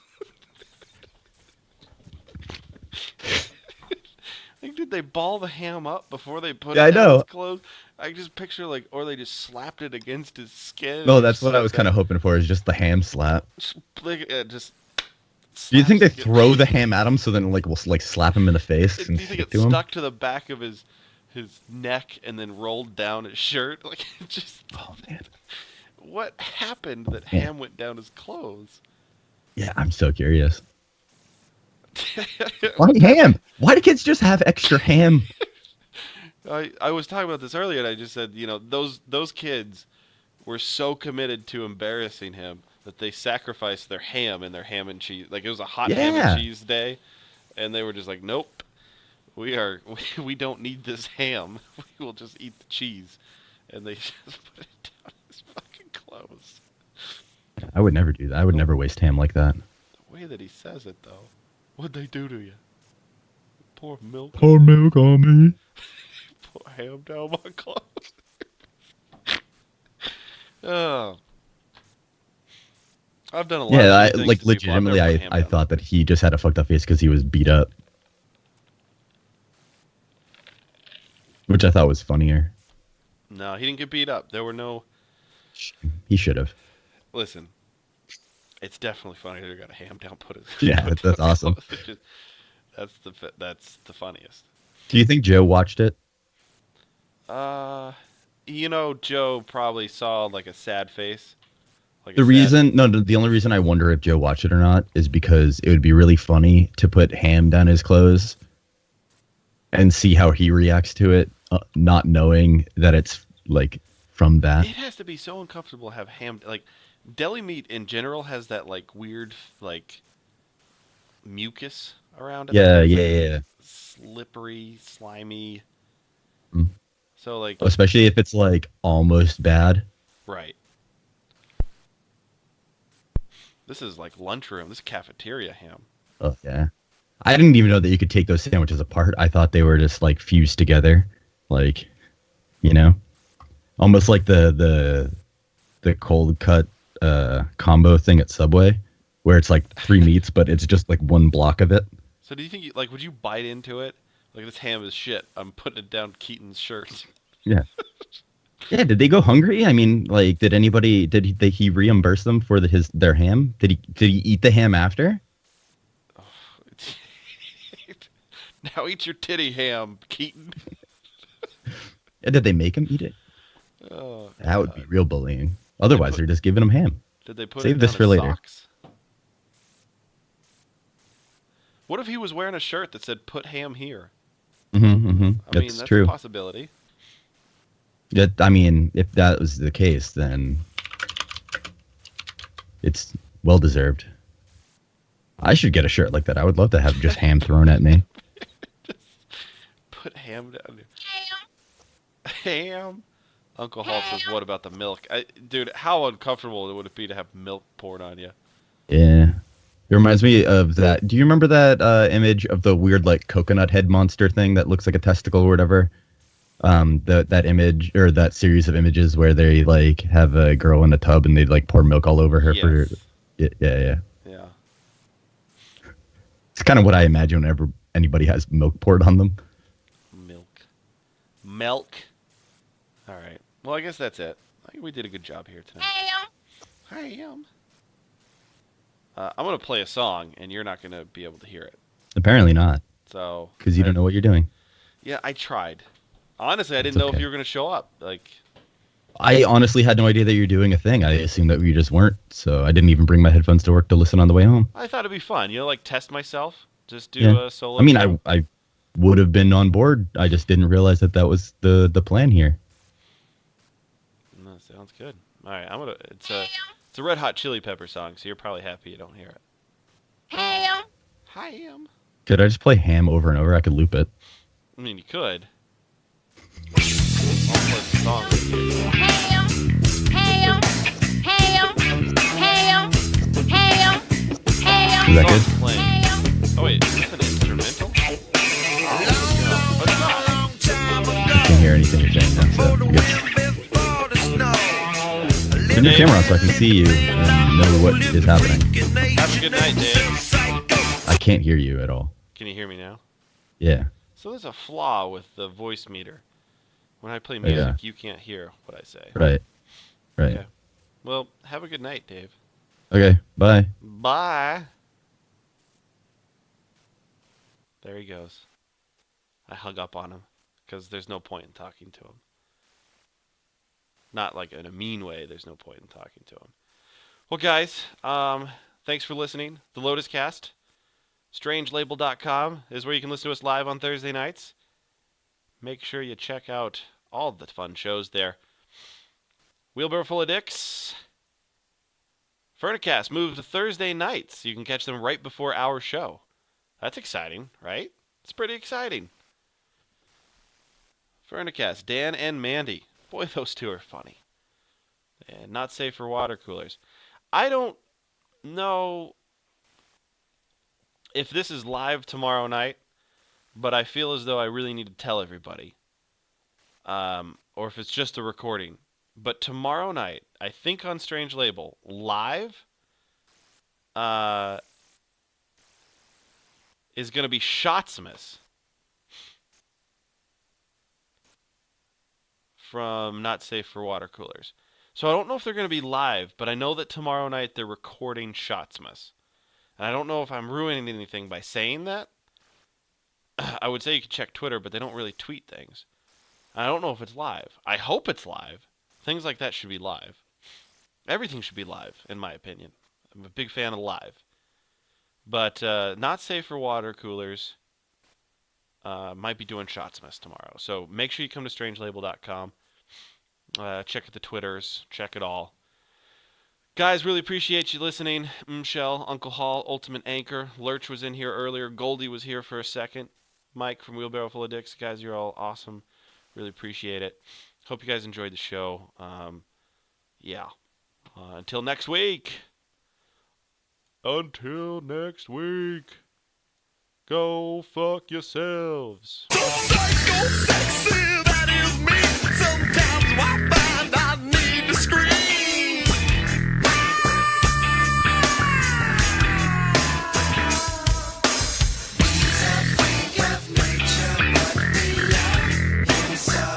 Like, did they ball the ham up before they put Yeah, it I down know. his clothes? I just picture like, or they just slapped it against his skin. No, that's what I was kind of hoping for is just the ham slap. Just. Do you think they slaps it throw the ham at him so then like we'll like slap him in the face Do and you think stick it to him? stuck to the back of his neck and then rolled down his shirt? Like, it just. Oh man. What happened that Yeah. ham went down his clothes? Yeah, I'm so curious. Why ham? Why do kids just have extra ham? I was talking about this earlier, and I just said, those kids were so committed to embarrassing him that they sacrificed their ham and their ham and cheese. Like, it was a hot ham Yeah. and cheese day, and they were just like, nope, we don't need this ham. We will just eat the cheese. And they just put it down his fucking clothes. I would never do that. I would never waste ham like that. The way that he says it, though. What'd they do to you? Pour milk. Pour milk on me. Pour ham down my clothes. Oh. I've done a lot Yeah, of I, shitty things like to people. I've legitimately, never put ham I down. thought that he just had a fucked up face because he was beat up, which I thought was funnier. No, he didn't get beat up. There were no... He should have. Listen, it's definitely funny that he got a ham down put his... Yeah, put that's down awesome. clothes. It's just- that's the funniest. Do you think Joe watched it? Joe probably saw like a sad face. Like The only reason I wonder if Joe watched it or not is because it would be really funny to put ham down his clothes and see how he reacts to it, not knowing that it's like from that. It has to be so uncomfortable to have ham. Like, deli meat in general has that like weird like mucus around it. Yeah, It's, yeah, like, yeah. slippery, slimy. Mm. So like, Especially if it's like almost bad. right. This is like lunchroom. This is cafeteria ham. Oh yeah. I didn't even know that you could take those sandwiches apart. I thought they were just like fused together, like, almost like the cold cut combo thing at Subway, where it's like 3 meats, but it's just like one block of it. So do you think would you bite into it? Like, this ham is shit. I'm putting it down Keaton's shirt. Yeah. Yeah. Did they go hungry? I mean, like, did he reimburse them for their ham? Did he eat the ham after? Now eat your titty ham, Keaton. Yeah, did they make him eat it? Oh, That would be real bullying. Otherwise, they're just giving him ham. Did they put Save it this down for his later. socks? What if he was wearing a shirt that said "Put ham here"? Mm-hmm, I mean, that's that's true. a possibility. I mean, if that was the case, then it's Well deserved. I should get a shirt like that. I would love to have just ham thrown at me. Put ham down there. Ham. Uncle Hall says, "What about the milk?" Dude, how uncomfortable would it be to have milk poured on you? Yeah. It reminds me of that. Do you remember that image of the weird like coconut head monster thing that looks like a testicle or whatever? That image or that series of images where they like have a girl in a tub and they like pour milk all over her for. Yeah. It's kind of what I imagine whenever anybody has milk poured on them. Milk. All right. Well, I guess that's it. I think we did a good job here tonight. Ham. I'm going to play a song, and you're not going to be able to hear it. Apparently not. So. Because you don't know what you're doing. Yeah, I tried. Honestly, I didn't know if you were going to show up. I honestly had no idea that you were doing a thing. I assumed that you just weren't, so I didn't even bring my headphones to work to listen on the way home. I thought it'd be fun. Test myself. Just do a solo. I mean, I would have been on board. I just didn't realize that was the plan here. No, sounds good. All right, It's a Red Hot Chili Pepper song, so you're probably happy you don't hear it. Ham. Could I just play ham over and over? I could loop it. I mean, you could. I'll play the song with you. Is that good? Playing. Oh wait, is this an instrumental? Oh, it's not. Can't hear anything you're saying now, so I guess. Turn your camera on so I can see you and know what is happening. Have a good night, Dave. I can't hear you at all. Can you hear me now? Yeah. So there's a flaw with the voice meter. When I play music, you can't hear what I say. Right. Okay. Well, have a good night, Dave. Okay, bye. Bye. There he goes. I hung up on him because there's no point in talking to him. Not like in a mean way, there's no point in talking to him. Well, guys, thanks for listening. The Lotus Cast, strangelabel.com is where you can listen to us live on Thursday nights. Make sure you check out all the fun shows there. Wheelbarrow Full of Dicks. Furnicast moved to Thursday nights. You can catch them right before our show. That's exciting, right? It's pretty exciting. Furnicast, Dan and Mandy. Boy, those two are funny. And Not Safe for Water Coolers. I don't know if this is live tomorrow night, but I feel as though I really need to tell everybody. Or if it's just a recording. But tomorrow night, I think on Strange Label, live, is going to be Shotsmas from Not Safe for Water Coolers. So I don't know if they're going to be live, but I know that tomorrow night they're recording Shotsmas. And I don't know if I'm ruining anything by saying that. I would say you could check Twitter, but they don't really tweet things. I don't know if it's live. I hope it's live. Things like that should be live. Everything should be live, in my opinion. I'm a big fan of live. But Not Safe for Water Coolers might be doing Shotsmas tomorrow. So make sure you come to strangelabel.com. Check the Twitters. Check it all. Guys, really appreciate you listening. Michelle, Uncle Hall, Ultimate Anchor. Lurch was in here earlier. Goldie was here for a second. Mike from Wheelbarrow Full of Dicks. Guys, you're all awesome. Really appreciate it. Hope you guys enjoyed the show. Until next week. Until next week. Go fuck yourselves. So psycho sexy, that is me. Sometimes I find I need to scream. He's a freak of nature, but we love him so.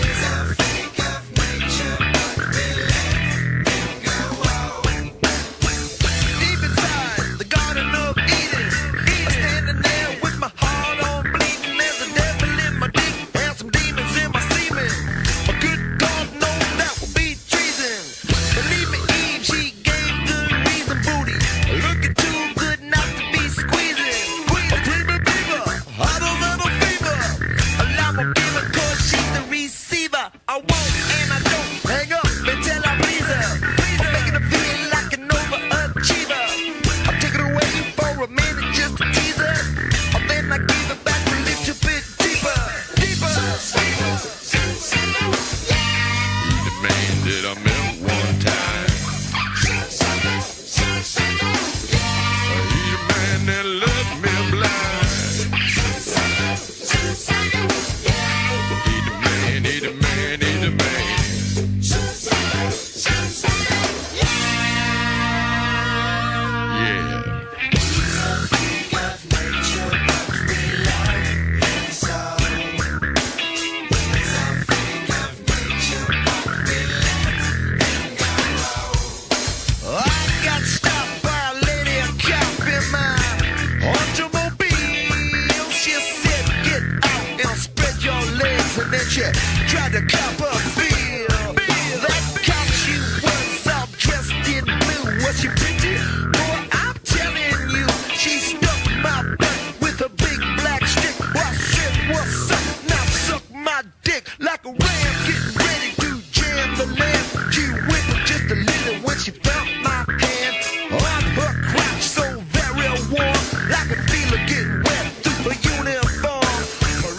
He's a freak of nature, but we let him go. Deep inside the Garden of Eden, he's standing there with my heart on bleeding. she tried to cop a feel. That cop, she was all dressed in blue. Was she pretty? Boy, I'm telling you, she stuck my butt with a big black stick. I said, what's up? Now suck my dick like a ram getting ready to jam the lamp. She whimpered just a little when she felt my hand on her crotch, so very warm, like a feeler getting wet through a uniform.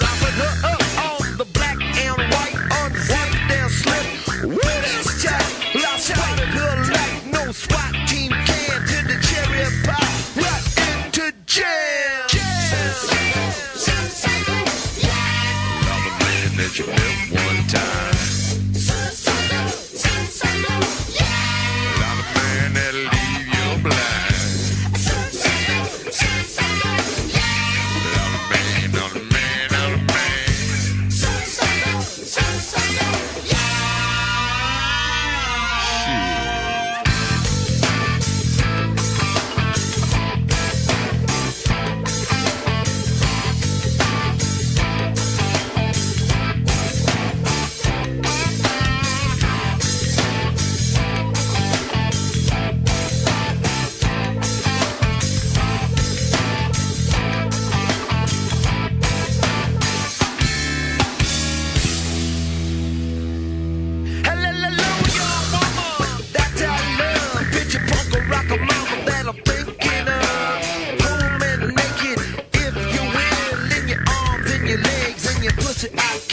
Propping her up on the black and white, on white down slip. Well, that's tight. Well, I spotted her like no SWAT team can to the cherry pie, right into jail. Love a man that you met one time. Love a man that'll leave you blind. Love a man, love a man, love a man. I